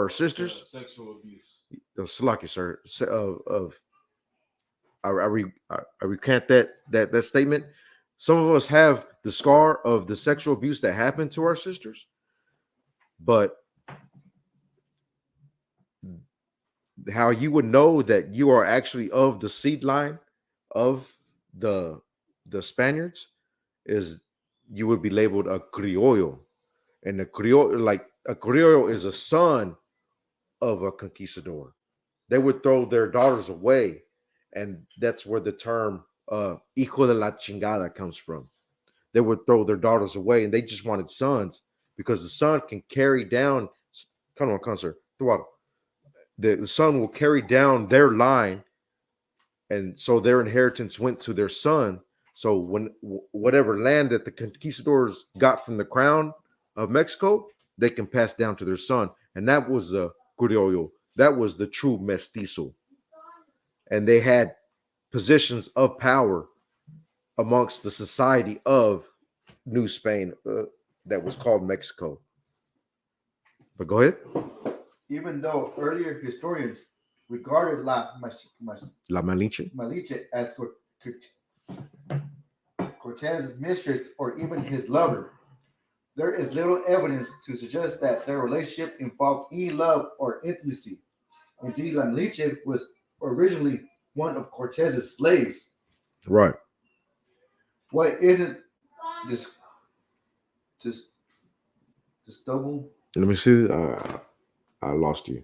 sisters. Sexual abuse. Salaki, sir. I recant that statement. Some of us have the scar of the sexual abuse that happened to our sisters, but how you would know that you are actually of the seed line of the Spaniards is you would be labeled a criollo, and a criollo is a son of a conquistador. They would throw their daughters away, and that's where the term hijo de la chingada comes from. They would throw their daughters away, and they just wanted sons because the son can carry down. Come on, concert. The son will carry down their line, and so their inheritance went to their son. So when whatever land that the conquistadors got from the crown of Mexico, they can pass down to their son, and that was the criollo. That was the true mestizo, and they had positions of power amongst the society of New Spain that was called Mexico. But go ahead. Even though earlier historians regarded La Malinche as Cortez's mistress or even his lover, there is little evidence to suggest that their relationship involved any love or intimacy. Indeed, La Malinche was originally one of Cortez's slaves. Right. What isn't this double? Let me see. I lost you.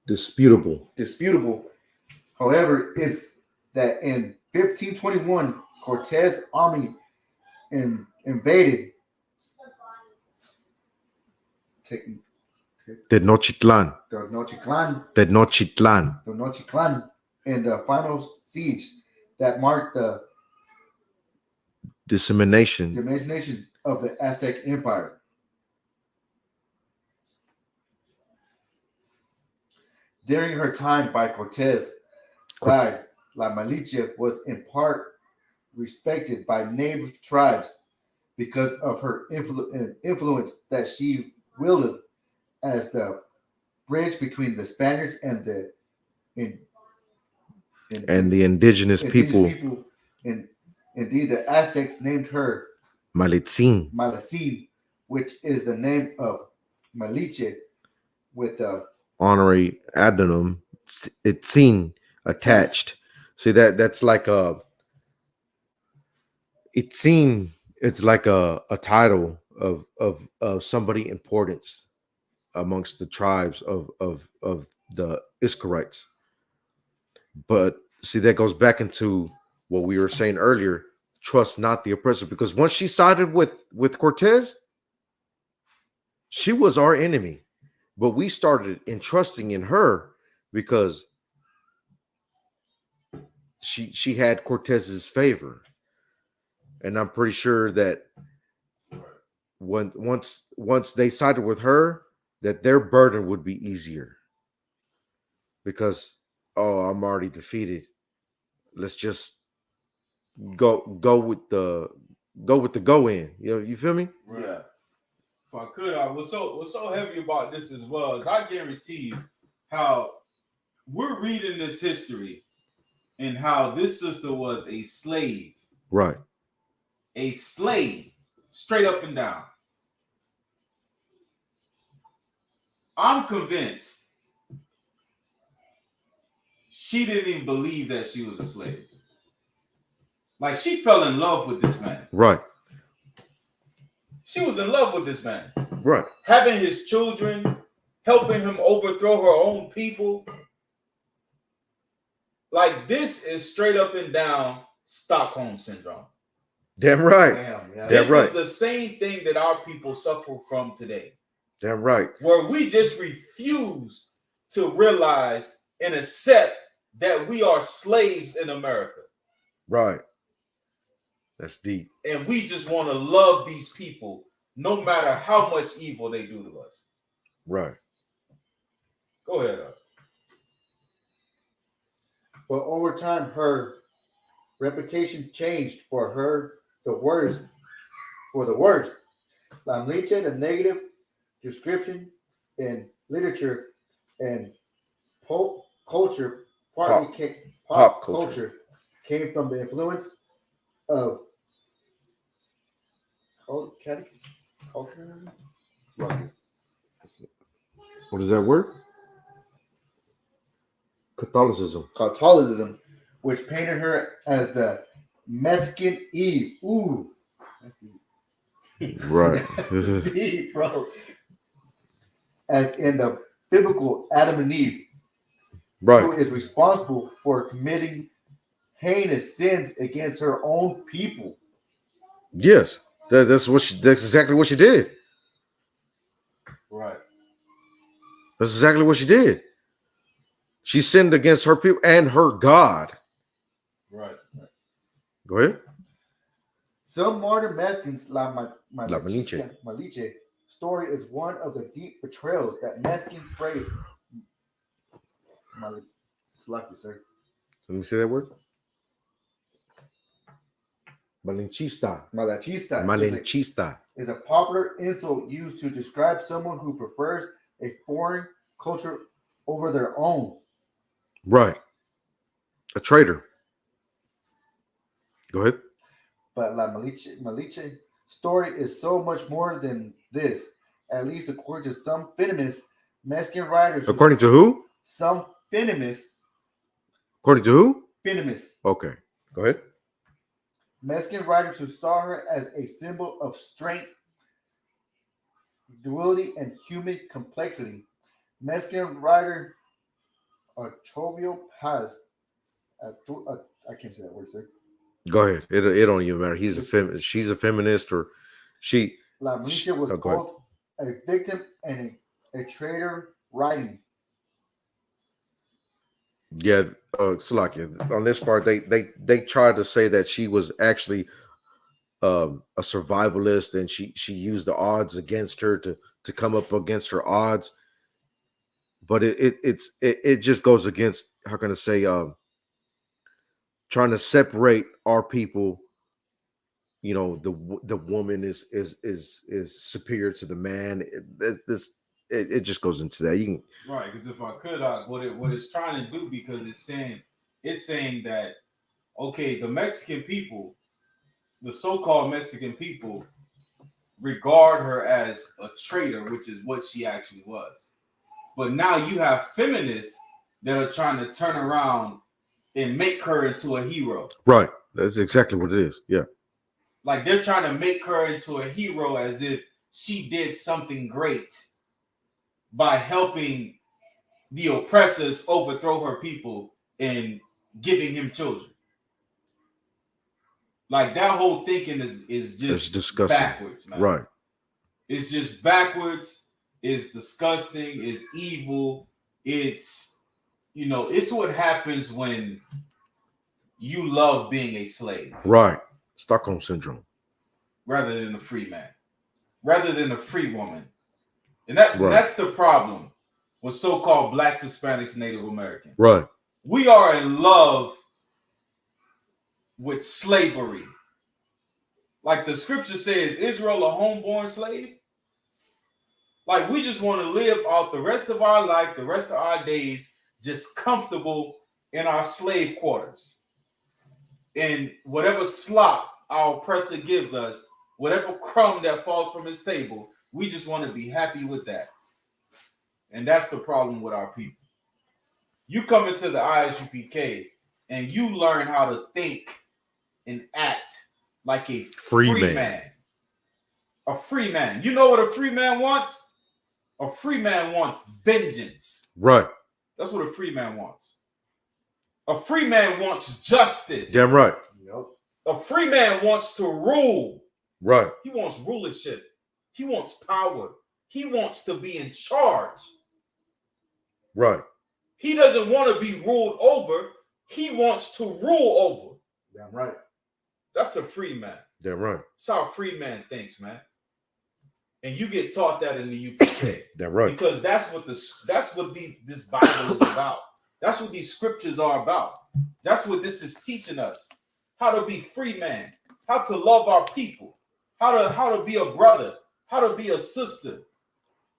Disputable. However, is that in 1521, Cortez's army invaded Tenochtitlan in the final siege that marked the dissemination of the Aztec Empire. During her time by Cortez's side, La Malinche was in part respected by native tribes because of her influence that she wielded as the bridge between the Spaniards and the indigenous people. And indeed, the Aztecs named her Malitzin, which is the name of Malinche with the honorary adonym itzin attached. See that's like a itzin. It's like a title of somebody importance amongst the tribes of the Iskarites. But see, that goes back into what we were saying earlier. trust not the oppressor, because once she sided with Cortez, she was our enemy. But we started entrusting in her because she had Cortez's favor. And I'm pretty sure that once they sided with her, that their burden would be easier. Because I'm already defeated. Let's just go with the go in. You feel me? Yeah. If I could, what's so heavy about this as well is I guarantee you how we're reading this history and how this sister was a slave. Right. A slave, straight up and down. I'm convinced she didn't even believe that she was a slave. Like, she fell in love with this man. Right. She was in love with this man. Right. Having his children, helping him overthrow her own people. Like, this is straight up and down Stockholm Syndrome. Damn right. Damn, yeah. This right. is the same thing that our people suffer from today. Damn right. Where we just refuse to realize and accept that we are slaves in America. Right. That's deep. And we just want to love these people no matter how much evil they do to us. Right. Go ahead. But over time, her reputation changed for the worst. Malinche, the negative description in literature and pop culture, pop culture came from the influence of culture. What is that word? Catholicism, which painted her as the Mexican Eve. Ooh, that's deep. Right. That's deep, bro. As in the biblical Adam and Eve, Right. who is responsible for committing heinous sins against her own people. Yes. That's exactly what she did. Right. That's exactly what she did. She sinned against her people and her God. Right. Go ahead. Some modern Mexicans, Malinche story is one of the deep betrayals that Mexican phrase. It's lucky, sir. Let me say that word. Malinchista is a popular insult used to describe someone who prefers a foreign culture over their own. Right. A traitor. Go ahead. But La Malinche story is so much more than this, at least according to some feminist Mexican writers. According to who? Some feminists. According to who? Feminists. Okay. Go ahead. Mexican writers who saw her as a symbol of strength, duality, and human complexity. Mexican writer Octavio Paz. I can't say that word, sir. Go ahead. It don't even matter. He's a feminist. She's a feminist, or she. La Malinche was both a victim and a traitor writing. Yeah, Salakia. On this part, they tried to say that she was actually a survivalist, and she used the odds against her to come up against her odds. But it just goes against, how can I say, trying to separate our people. You know, the woman is superior to the man. It just goes into that. You can, right, because if I could, what it's trying to do, because it's saying that, okay, the Mexican people, the so-called Mexican people, regard her as a traitor, which is what she actually was. But now you have feminists that are trying to turn around and make her into a hero. Right. That's exactly what it is. Yeah. Like, they're trying to make her into a hero as if she did something great by helping the oppressors overthrow her people and giving him children. Like that whole thinking is It's just disgusting. backwards, man. Right. It's just backwards. It's disgusting. It's evil. It's, you know, it's what happens when you love being a slave. Right. Stockholm syndrome. Rather than a free man. Rather than a free woman. And that's the problem with so-called Blacks, Hispanics, Native Americans. Right. We are in love with slavery. Like the scripture says, Israel a homeborn slave. Like we just want to live out the rest of our life, the rest of our days, just comfortable in our slave quarters. And whatever slop our oppressor gives us, whatever crumb that falls from his table, we just want to be happy with that. And that's the problem with our people. You come into the ISUPK and you learn how to think and act like a free man. A free man. You know what a free man wants? A free man wants vengeance. Right. That's what a free man wants. A free man wants justice. Damn right. Yep. A free man wants to rule. Right. He wants rulership. He wants power. He wants to be in charge. Right. He doesn't want to be ruled over. He wants to rule over. Damn right. That's a free man. Damn right. That's how a free man thinks, man. And you get taught that in the UPK. Damn right. Because that's what this Bible is about. That's what these scriptures are about. That's what this is teaching us. How to be free man, how to love our people, how to be a brother, how to be a sister.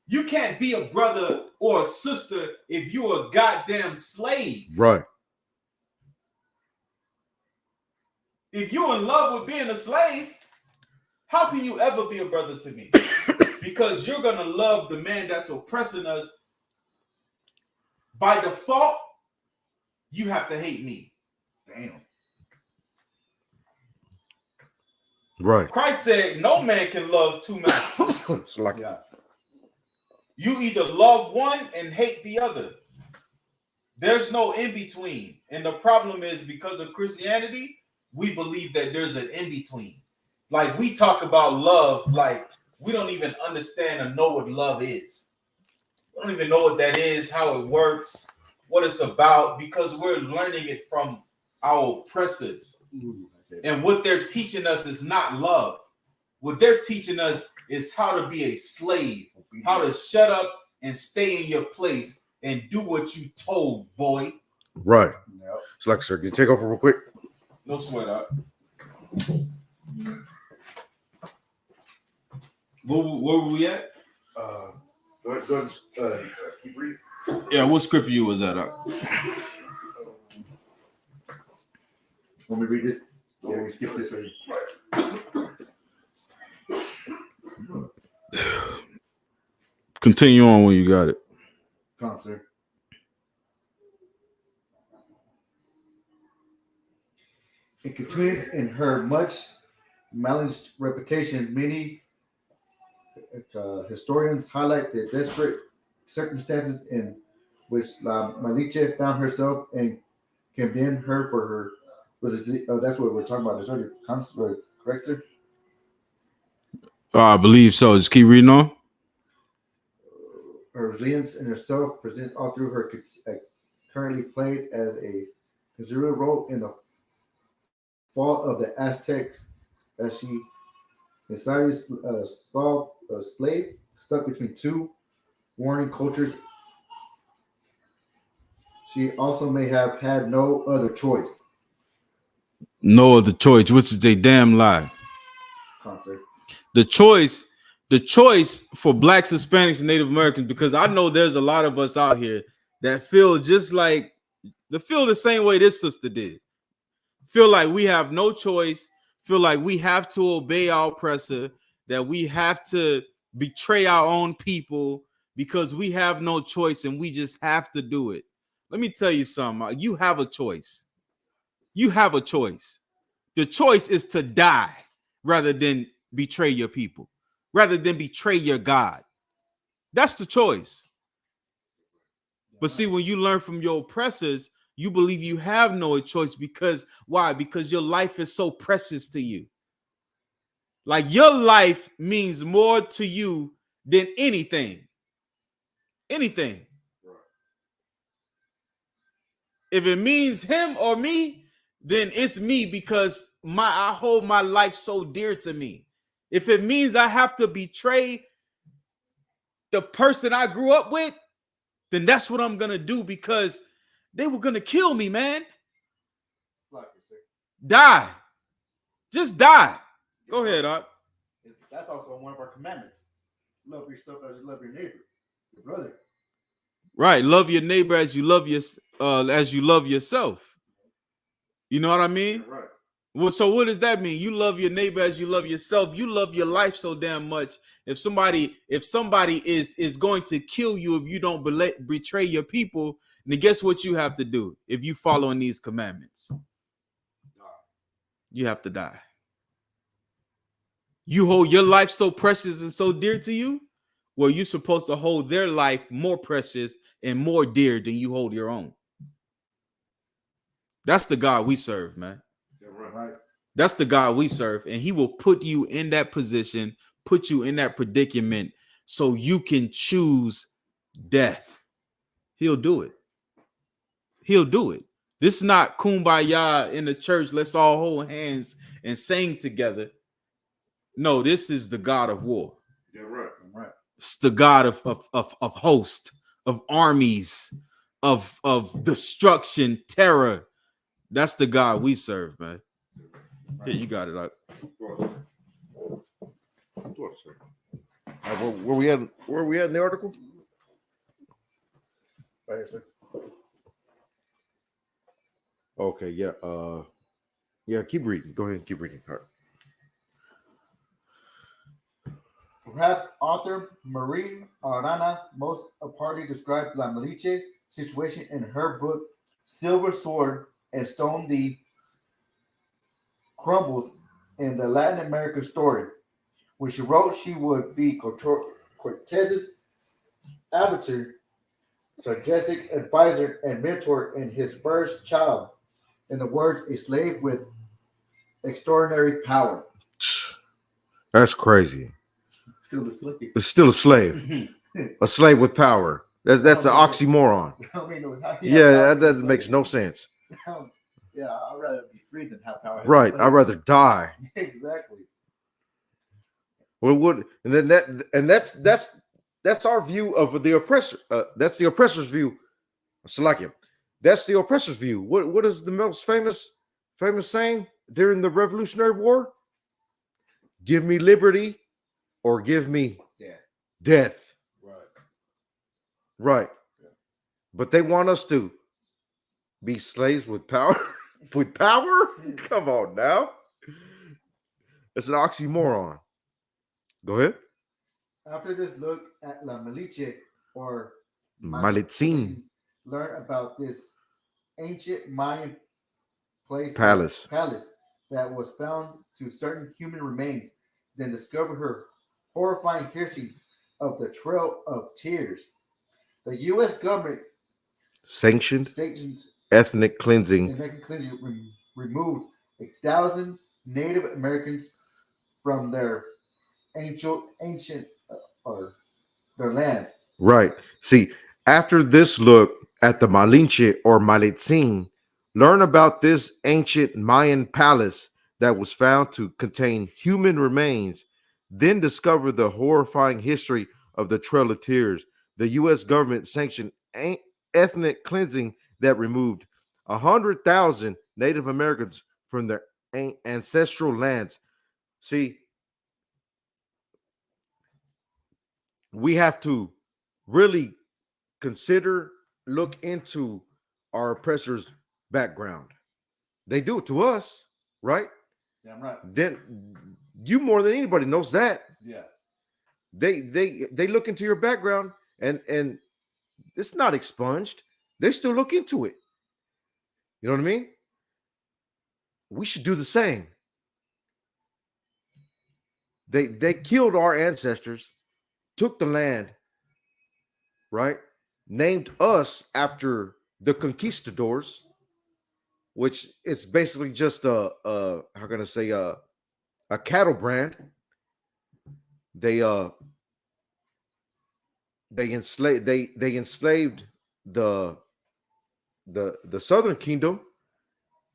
You can't be a brother or a sister if you're a goddamn slave. Right. If you're in love with being a slave, how can you ever be a brother to me? Because you're going to love the man that's oppressing us. By default, you have to hate me. Damn. Right. Christ said no man can love two masters. It's like You either love one and hate the other. There's no in-between. And the problem is because of Christianity, we believe that there's an in-between. Like we talk about love like we don't even understand or know what love is. We don't even know what that is, how it works, what it's about, because we're learning it from our oppressors. And what they're teaching us is not love. What they're teaching us is how to be a slave, how to shut up and stay in your place and do what you told, boy. right. Yep. It's like, sir, can you take over real quick? No sweat up. Where were we at? Go ahead, keep reading. Yeah, what scripture you was at? Want me to read this? Yeah, we skip this already. Continue on when you got it. Concert. It continues in her much Malinche reputation. Many historians highlight the desperate circumstances in which Malinche found herself and condemn her for her. That's what we're talking about. Is there a correct, sir? I believe so. Just keep reading on. Her resilience in herself present all through her currently played as a considerable role in the fall of the Aztecs as she decided to solve a slave stuck between two warring cultures. She also may have had no other choice. No other choice, which is a damn lie. Concert. The choice for Blacks, Hispanics, and Native Americans, because I know there's a lot of us out here that feel just like they feel the same way this sister did. Feel like we have no choice, feel like we have to obey our oppressor, that we have to betray our own people because we have no choice and we just have to do it. Let me tell you something. You have a choice. You have a choice. The choice is to die rather than betray your people, rather than betray your God. That's the choice. But see, when you learn from your oppressors, You believe you have no choice because why? Because your life is so precious to you. Like your life means more to you than anything. Anything. If it means him or me, then it's me because I hold my life so dear to me. If it means I have to betray the person I grew up with, then that's what I'm gonna do because they were gonna kill me, man. Die. Just die. Go ahead, Art. That's also one of our commandments. Love yourself as you love your neighbor, your brother. Right. Love your neighbor as you love yourself. You know what I mean? Right. Well, so what does that mean? You love your neighbor as you love yourself. You love your life so damn much. If somebody is going to kill you if you don't betray your people, then guess what you have to do if you following these commandments? You have to die. You hold your life so precious and so dear to you, well, you're supposed to hold their life more precious and more dear than you hold your own. That's the God we serve, man. Right. That's the God we serve, and he will put you in that position, put you in that predicament so you can choose death. He'll do it. He'll do it. This is not kumbaya in the church. Let's all hold hands and sing together. No, this is the God of war. Yeah, right. It's the God of hosts, of armies, of destruction, terror. That's the God we serve, man. Yeah, you got it. Where we at? Where we at in the article? Right here, sir. Okay, yeah. Yeah, keep reading. Go ahead and keep reading. All right. Perhaps author Marie Arana most aptly described La Malinche situation in her book Silver Sword and Stone the Crumbles in the Latin American story. When she wrote she would be Cortez's avatar, suggestive advisor, and mentor in his first child. In the words, a slave with extraordinary power. That's crazy. Still a slave. It's still a slave. A slave with power. That's an oxymoron. I mean, Yeah, that makes no sense. Yeah, I'd rather be free than have power. Right. I'd rather die. Exactly. Well, that's our view of the oppressor. That's the oppressor's view. Salakia. That's the oppressor's view. What is the most famous saying during the Revolutionary War? Give me liberty or give me death. Right. Yeah. But they want us to be slaves with power. With power? Come on now. It's an oxymoron. Go ahead. After this look at La Malinche or Malitzin, learn about this ancient Mayan palace that was found to certain human remains, then discover her horrifying history of the Trail of Tears. The U.S. government sanctioned ethnic cleansing removed 1,000 Native Americans from their ancient or their lands. Right. See, after this look at the Malinche or Malitzin, learn about this ancient Mayan palace that was found to contain human remains, then discover the horrifying history of the Trail of Tears. The U.S. government sanctioned ethnic cleansing that removed 100,000 Native Americans from their ancestral lands. See, we have to really look into our oppressors' background. They do it to us, right? Yeah, I'm right. Then you more than anybody knows that. Yeah. They look into your background and it's not expunged. They still look into it. You know what I mean? We should do the same. They killed our ancestors, took the land, right? Named us after the conquistadors, which it's basically just how can I say a cattle brand. They enslaved the Southern Kingdom,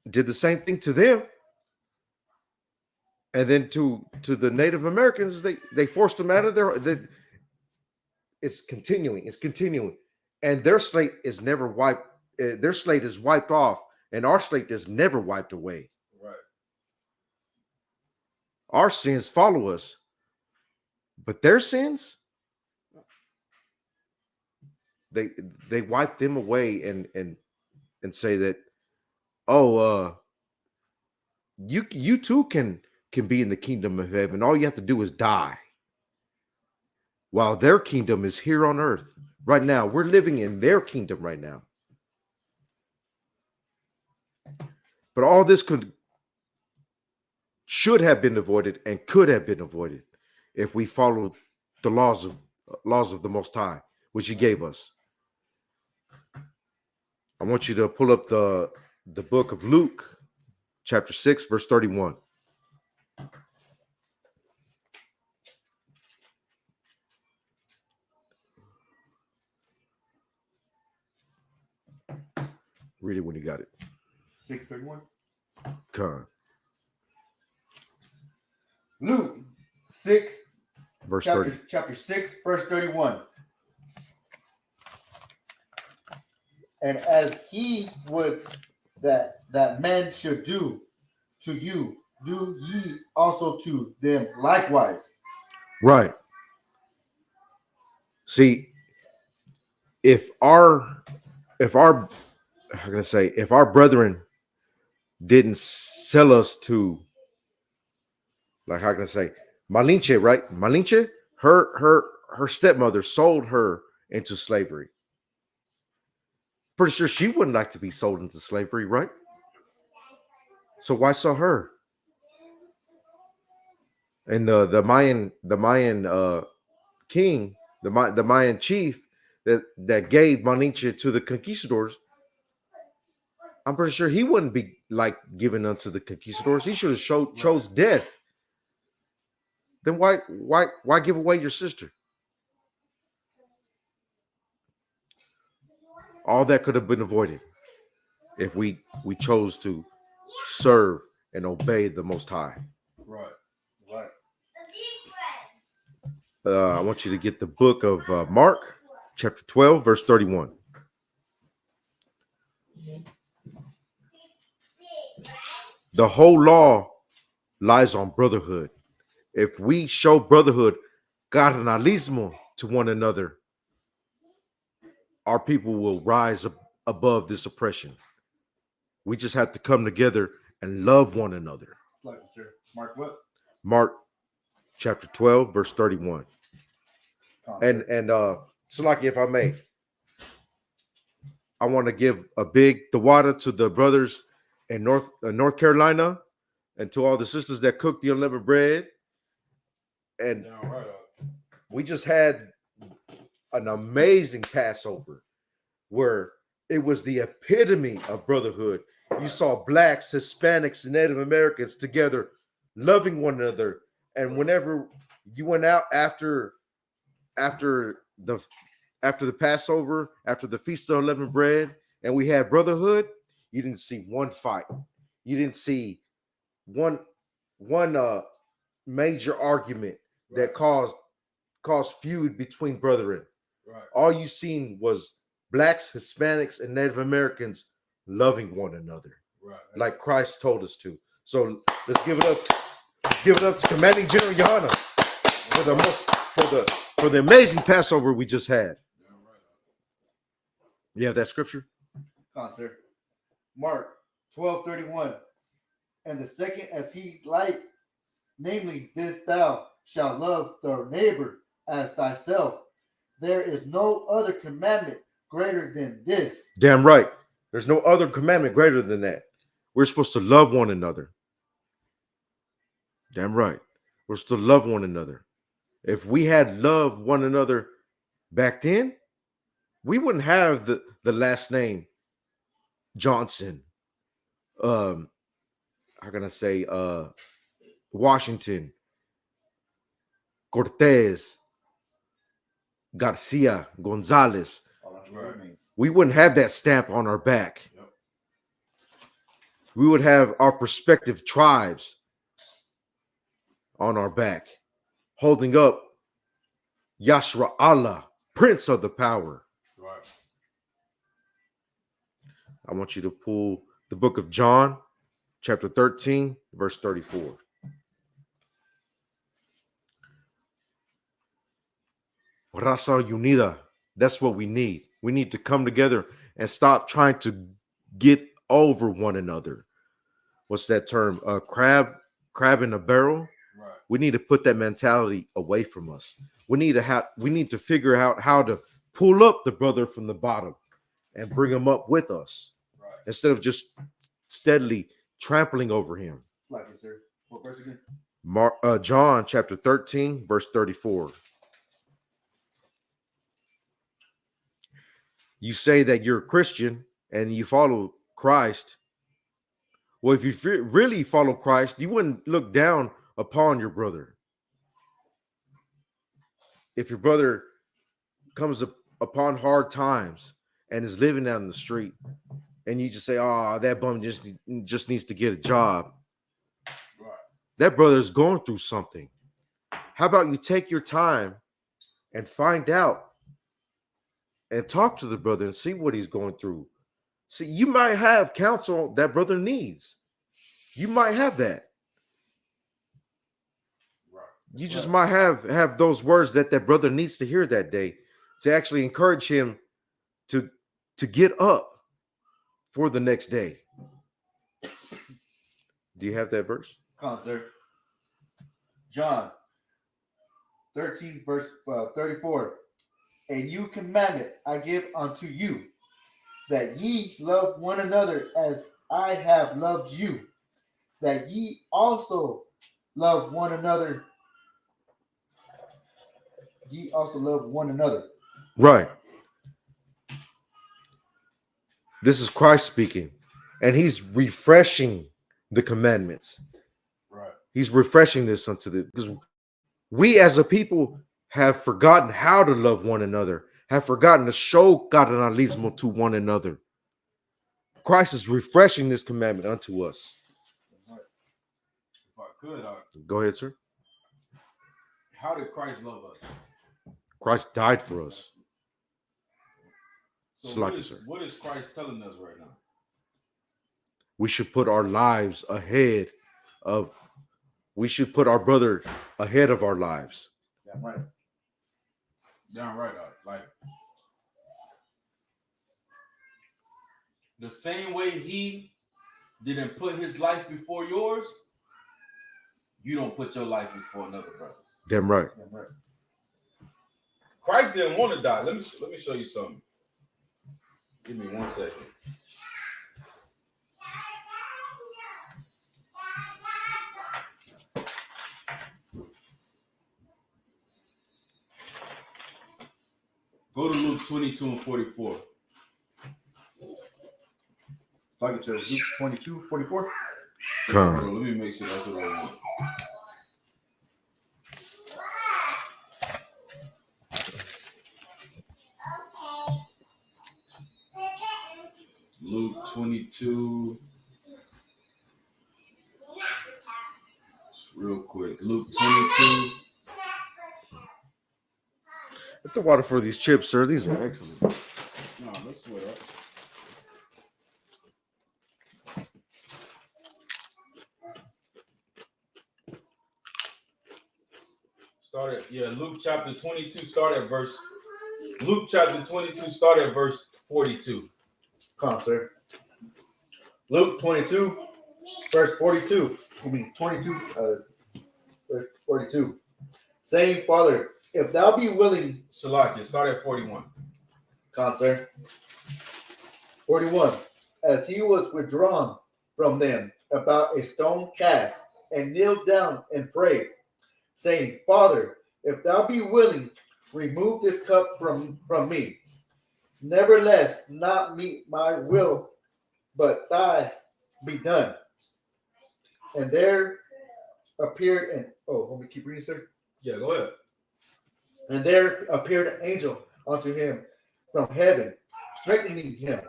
did the same thing to them, and then to the Native Americans, they forced them out of their. It's continuing, and their slate is never wiped. Their slate is wiped off, and our slate is never wiped away. Right. Our sins follow us, but their sins, they wipe them away and say that, oh, you too can be in the kingdom of heaven. All you have to do is die. While their kingdom is here on earth right now. We're living in their kingdom right now. But all this should have been avoided and could have been avoided if we followed the laws of the Most High, which He gave us. I want you to pull up the book of Luke, chapter 6, verse 31. Read it when you got it. 6:31. Con. Luke 6, Verse 30. chapter 6, verse 31. And as He would that men should do to you, do ye also to them likewise. Right. See, if our how can I say, if our brethren didn't sell us to, like, how can I say, Malinche, right? Malinche, her stepmother sold her into slavery. Pretty sure she wouldn't like to be sold into slavery, right? So why sell her? And the Mayan king, the Mayan chief that gave Malinche to the conquistadors, I'm pretty sure he wouldn't be like given unto the conquistadors. He should have chose death. Then why give away your sister? All that could have been avoided if we chose to serve and obey the Most High. Right. Right. I want you to get the book of Mark, chapter 12, verse 31. The whole law lies on brotherhood. If we show brotherhood, carnalismo to one another, our people will rise above this oppression. We just have to come together and love one another. Like it, sir. Mark what? Mark chapter 12, verse 31. And so, like, if I may, I want to give a big tawada to the brothers in North Carolina, and to all the sisters that cook the unleavened bread. And we just had an amazing Passover where it was the epitome of brotherhood. You saw blacks, Hispanics, and Native Americans together, loving one another. And whenever you went out after the Passover, after the Feast of Unleavened Bread, and we had brotherhood, you didn't see one fight. You didn't see one major argument that caused feud between brethren. Right. All you seen was blacks, Hispanics, and Native Americans loving one another, Right. like Christ told us to. So let's give it up. Let's give it up to Commanding General Johanna for the amazing Passover we just had. You have that scripture? Come on, sir. Mark 12:31. And the second as He light, namely, this thou shalt love thy neighbor as thyself. There is no other commandment greater than this. Damn right. There's no other commandment greater than that. We're supposed to love one another. Damn right. We're supposed to love one another. If we had loved one another back then, we wouldn't have the last name Johnson, how can I say, Washington, Cortez, Garcia, Gonzalez, we wouldn't have that stamp on our back. Yep. We would have our prospective tribes on our back, holding up Yashra Allah, Prince of the Power. Right. I want you to pull the book of John, chapter 13, verse 34. Raza unida. That's what we need. We need to come together and stop trying to get over one another. What's that term? Crab in a barrel. Right. We need to put that mentality away from us. We need to figure out how to pull up the brother from the bottom and bring him up with us, Right. instead of just steadily trampling over him. Like it, sir. What verse again? John chapter 13, verse 34. You say that you're a Christian and you follow Christ. Well, if you really follow Christ, you wouldn't look down upon your brother. If your brother comes upon hard times and is living out in the street, and you just say, "Oh, that bum just needs to get a job," Right. that brother is going through something. How about you take your time and find out and talk to the brother and see what he's going through. See, you might have counsel that brother needs. You might have that. Right. You just might have those words that brother needs to hear that day to actually encourage him to get up for the next day. Do you have that verse? Come on, sir. John 13, verse 34. A new commandment I give unto you, that ye love one another as I have loved you, that ye also love one another. Ye also love one another. Right. This is Christ speaking, and he's refreshing the commandments. Right. He's refreshing this because we as a people have forgotten how to love one another, have forgotten to show carnalismo to one another. Christ is refreshing this commandment unto us. If I could, Go ahead, sir. how did Christ love us? Christ died for us. So Slaki, what is Christ telling us right now? We should put our lives ahead of, we should put our brother ahead of our lives. Yeah, right. Damn right, like the same way he didn't put his life before yours, you don't put your life before another brother's. Damn right. Yeah, right. Christ didn't want to die. Let me show you something. Give me 1 second. Go to Luke 22 and 44. Talking to Luke 22, 44. Come. Hold on, let me make sure that's what I want. Luke 22. Just real quick. Luke 22. Get the water for these chips, sir. These are excellent. No, let's swear up. Luke chapter 22, Luke chapter 22, start at verse 42. Come on, sir. Luke 22, verse 42. 22, verse 42. Saying, Father, if thou be willing. Salakia, start at 41. Come on, sir. 41. As he was withdrawn from them about a stone cast, and kneeled down and prayed, saying, Father, if thou be willing, remove this cup from me. Nevertheless, not me my will, but thy be done. And there appeared an let me keep reading, sir. Yeah, go ahead. And there appeared an angel unto him from heaven, strengthening him,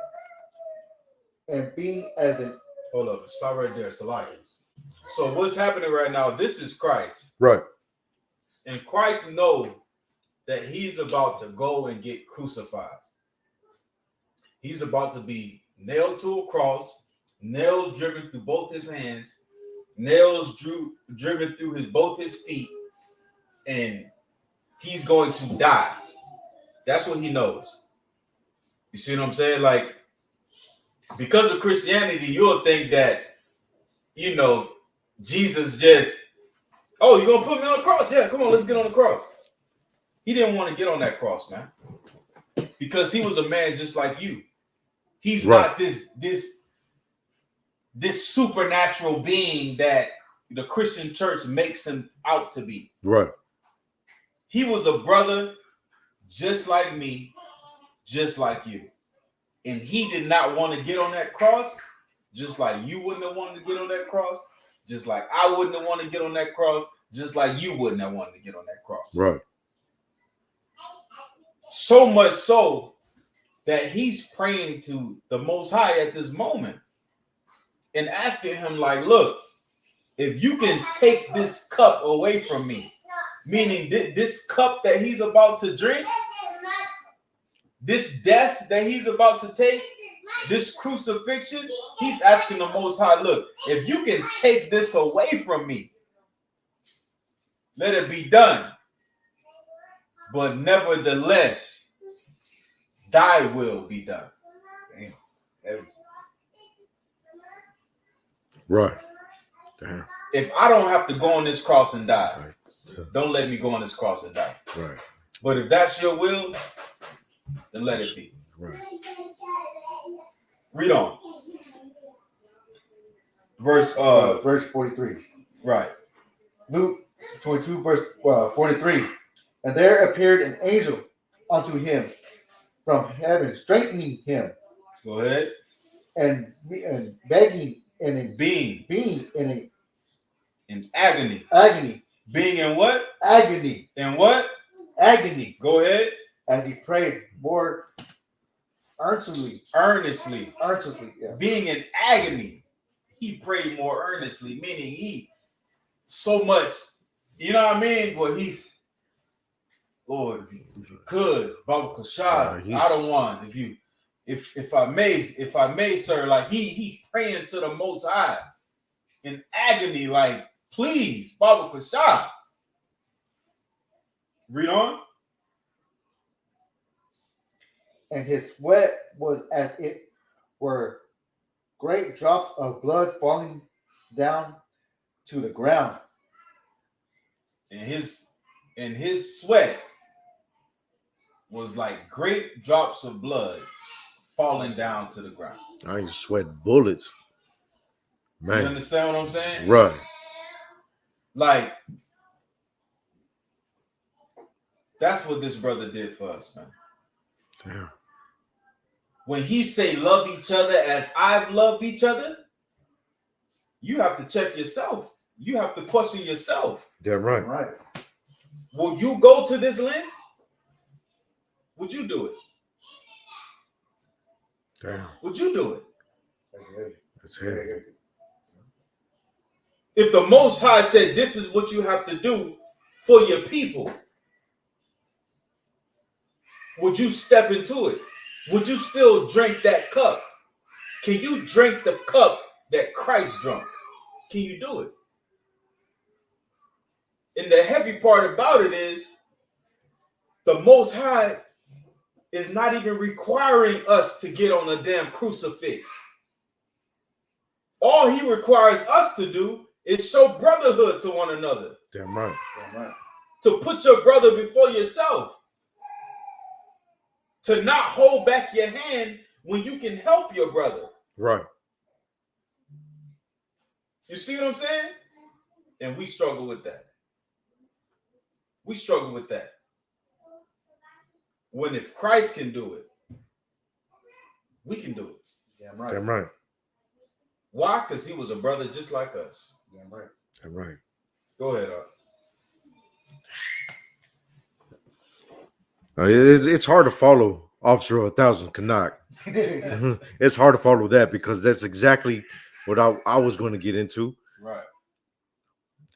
and being as an Hold up, stop right there, Salaki. So what's happening right now? This is Christ, Right. and Christ knows that he's about to go and get crucified. He's about to be nailed to a cross, nails driven through both his hands, nails driven through both his feet, and he's going to die. That's what he knows. You see what I'm saying? Like, because of Christianity, you'll think that, you know, Jesus just, oh, you're going to put me on the cross? Yeah, come on, let's get on the cross. He didn't want to get on that cross, man, because he was a man just like you. He's not this supernatural being that the Christian church makes him out to be. Right. He was a brother just like me, just like you. And he did not want to get on that cross, just like you wouldn't have wanted to get on that cross, just like I wouldn't have wanted to get on that cross, just like you wouldn't have wanted to get on that cross. Right. So much so that he's praying to the Most High at this moment and asking him, like, look, if you can take this cup away from me, meaning this cup that he's about to drink, this death that he's about to take, this crucifixion, he's asking the Most High, look, if you can take this away from me, let it be done. But nevertheless, thy will be done. Damn. Right. Damn. If I don't have to go on this cross and die, Right. So, don't let me go on this cross and die. right. But if that's your will, then let it be. Right. Read on. Verse 43. right. Luke 22, verse 43. And there appeared an angel unto him from heaven, strengthening him, Go ahead. and begging and Being in agony. agony, Being in what? agony, In what? agony, Go ahead. as he prayed more earnestly. Earnestly. Yeah. Being in agony, he prayed more earnestly, meaning he so much, you know what I mean? Well, he's, Lord, if you could, Baba Kashad, I don't want, if I may, sir, like he praying to the Most High in agony, like, please, Baba Kashad. Read on. And his sweat was as it were great drops of blood falling down to the ground. And his sweat was like great drops of blood falling down to the ground. I ain't sweat bullets. Man. You understand what I'm saying? Right. Like, that's what this brother did for us, man. Damn. When he say love each other as I've loved each other, you have to check yourself. You have to question yourself. Damn right. Right. Will you go to this length? Would you do it? Damn. Would you do it? That's heavy. If the Most High said this is what you have to do for your people, would you step into it? Would you still drink that cup? Can you drink the cup that Christ drank? Can you do it? And the heavy part about it is the Most High is not even requiring us to get on a damn crucifix. All he requires us to do is show brotherhood to one another. Damn right. To put your brother before yourself. To not hold back your hand when you can help your brother. Right. You see what I'm saying? And we struggle with that. We struggle with that. When if Christ can do it, we can do it. Damn right. Damn right. Why? Because he was a brother just like us. Yeah, right. Right. Go ahead, Art. It's hard to follow Officer 1000 Kanak. It's hard to follow that because that's exactly what I was going to get into. Right.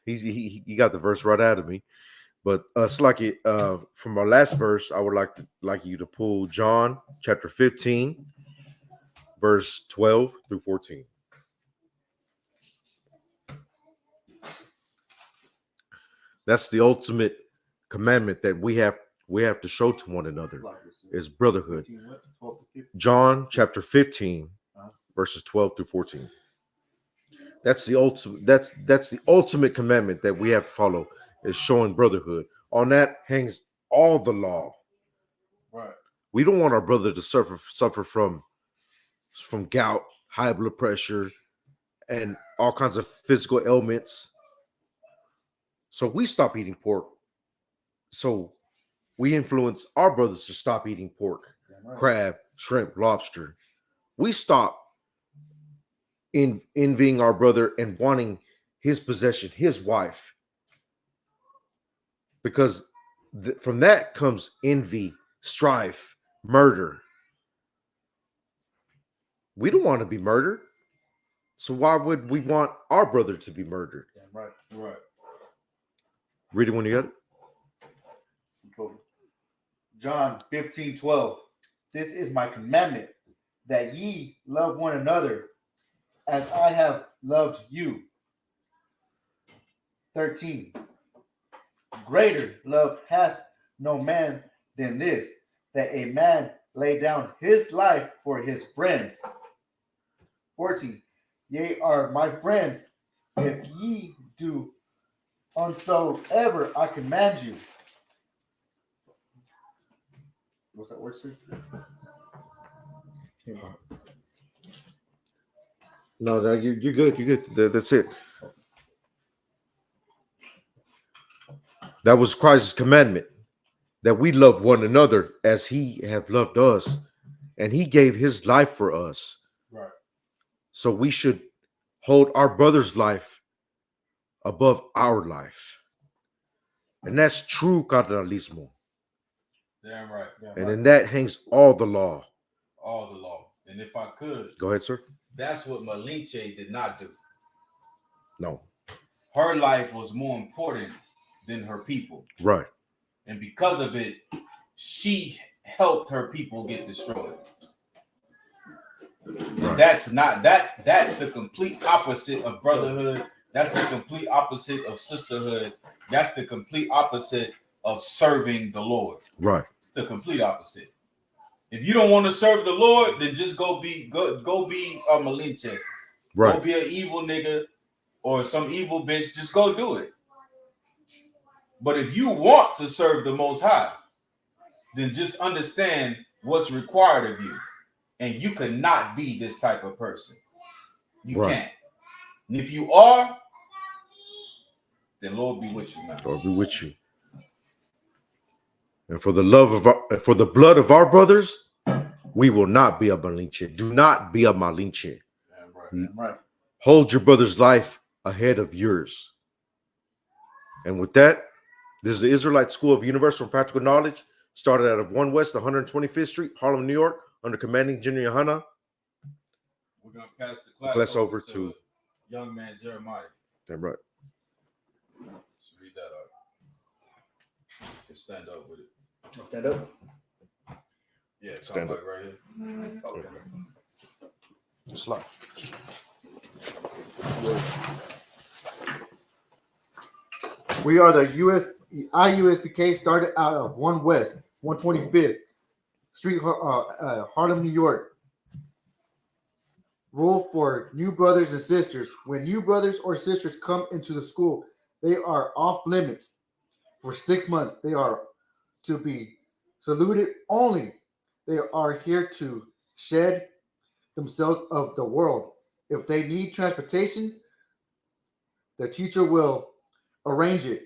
He got the verse right out of me. But Slucky, from our last verse, I would like you to pull John chapter 15, verse 12 through 14. That's the ultimate commandment that we have to show to one another is brotherhood. John chapter 15, verses 12 through 14. That's the ultimate commandment that we have to follow is showing brotherhood. On that hangs all the law. Right. We don't want our brother to suffer from gout, high blood pressure, and all kinds of physical ailments. So we stop eating pork. So we influence our brothers to stop eating pork, crab, shrimp, lobster. We stop envying our brother and wanting his possession, his wife. Because from that comes envy, strife, murder. We don't want to be murdered. So why would we want our brother to be murdered? Yeah, right. Right. Read it when you got it. John 15:12. This is my commandment, that ye love one another as I have loved you. 13. Greater love hath no man than this, that a man lay down his life for his friends. 14. Ye are my friends, if ye do whatsoever I command you. What's that word, sir? No, you're good. You're good. That's it. That was Christ's commandment, that we love one another as he have loved us, and he gave his life for us. Right. So we should hold our brother's life above our life. And that's true carnalismo. Damn right. And in that hangs all the law. All the law. And if I could, Go ahead, sir. that's what Malinche did not do. No. Her life was more important than her people. Right. And because of it, she helped her people get destroyed. Right. That's the complete opposite of brotherhood. That's the complete opposite of sisterhood. That's the complete opposite of serving the Lord. Right. It's the complete opposite. If you don't want to serve the Lord, then just go be a Malinche. Right. Go be an evil nigga or some evil bitch. Just go do it. But if you want to serve the Most High, then just understand what's required of you. And you cannot be this type of person. You can't. And if you are, then Lord be with you, man. Lord be with you. And for the blood of our brothers, we will not be a Malinche. Do not be a Malinche. Right. Hold your brother's life ahead of yours. And with that, this is the Israelite School of Universal and Practical Knowledge, started out of 1 West 125th Street, Harlem, New York, under commanding General Johanna. We're going to pass the class over to young man Jeremiah. Damn right. Let's read that out. Just stand up with it. Stand up. Yeah, stand up right here. Okay. Slide. We are the IUSPK, started out of 1 West 125th Street, Harlem, New York. Rule for new brothers and sisters. When new brothers or sisters come into the school, they are off limits. For 6 months, they are to be saluted only. They are here to shed themselves of the world. If they need transportation, the teacher will arrange it.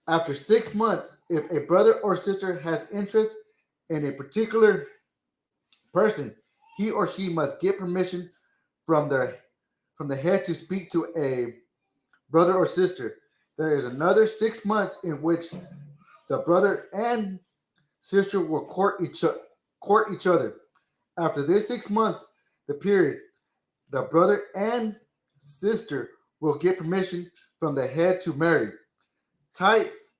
After 6 months, if a brother or sister has interest in a particular person, he or she must get permission from from the head to speak to a brother or sister. There is another 6 months in which the brother and sister will court each other. After this 6 months, the period, the brother and sister will get permission from the head to marry. Tithes,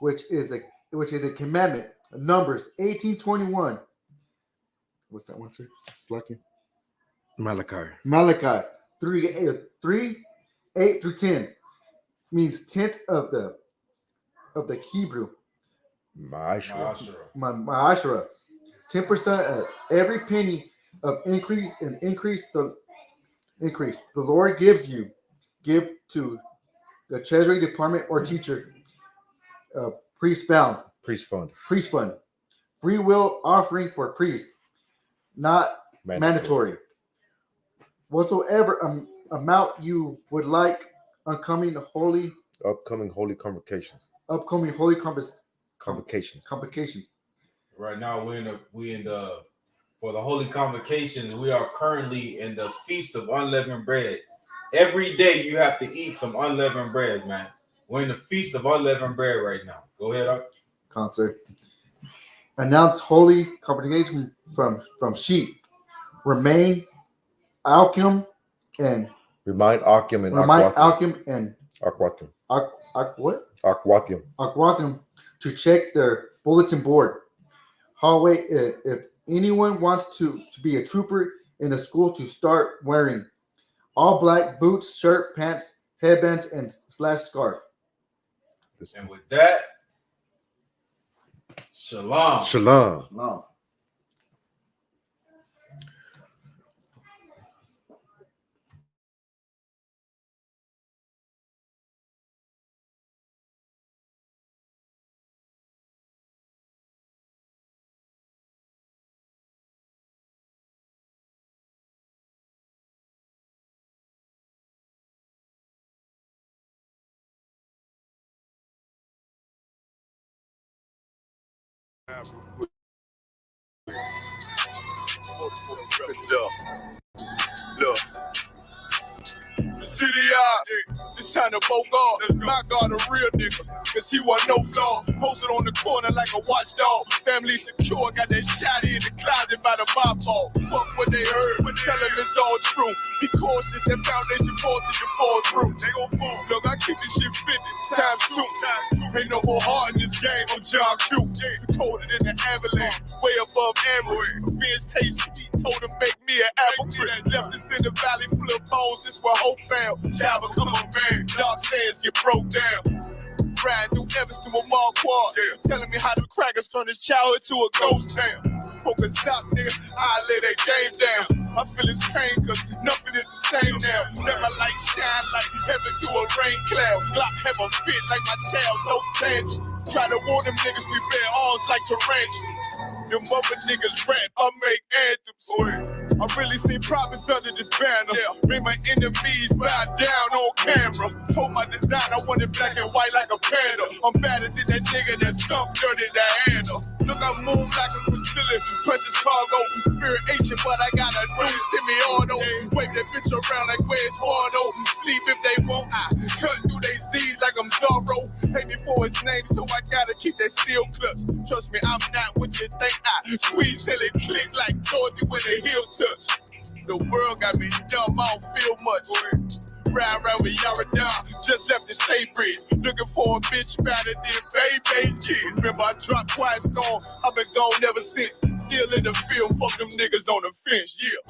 which is a commandment. Numbers 18:21. What's that one, sir? Slacking. Malachi 3:8-10 means tenth of the Hebrew. Ma'ashra. 10% of every penny of increase the Lord gives you. Give to the Treasury Department or teacher. Priest fund. Free will offering for priest, not mandatory. Whatsoever amount you would like, upcoming holy convocations. Right now, for the holy convocations. We are currently in the feast of unleavened bread. Every day you have to eat some unleavened bread, man. We're in the feast of unleavened bread right now. Go ahead, Concert. Announce holy convocation from sheep. Remind Alkim and Aquathium to check their bulletin board. Hallway, if anyone wants to be a trooper in the school, to start wearing all black boots, shirt, pants, headbands, and scarf. And with that, shalom. Shalom. Look. The city eyes, it's time to poke off. My God, a real nigga, cause he wasn't no flaw. Posted on the corner like a watchdog. Family secure, got that shotty in the closet by the mob ball. Fuck what they heard, but tell them it's all true. Be cautious, that foundation falls till you fall through. They gon' fall. Look, I keep this shit 50 times 2. Ain't no more heart in this game, I'm John Q. Colder than the avalanche, way above average. Fence taste sweet, told him make me an apple tree. Left us in the valley full of bones, this where hope found. Java, come on, man. Dark sands get broke down. Riding through Evans to a mall quad. Telling me how the crackers turn his childhood to a ghost town. Focus out, nigga, I lay that game down. I feel his pain, cause nothing is the same now. Let my light shine like heaven through a rain cloud. Glock have a fit like my child, no tangent. Try to warn them niggas, we bear arms like tarantulas. Them mother niggas rap, I make anthems. I really seen prophets under this banner. Made my enemies bow down on camera. Told my design I wanted black and white like a panda. I'm better than that nigga that sunk dirty Diana. Look, I move like a Brazilian, precious cargo, spirit ancient, but I got a new semi-auto. Wave that bitch around like where's Wardo. Sleep if they won't, I cut through they Z's like I'm Zorro. Hate me for his name, so I gotta keep that steel clutch. Trust me, I'm not what you think. I squeeze till it click like Dorothy when the heels touch. The world got me dumb, I don't feel much. Ride around with Yaradon, just left the state bridge. Looking for a bitch better than Baby's kid. Remember I dropped Quiet Storm, I've been gone ever since. Still in the field, fuck them niggas on the fence, yeah.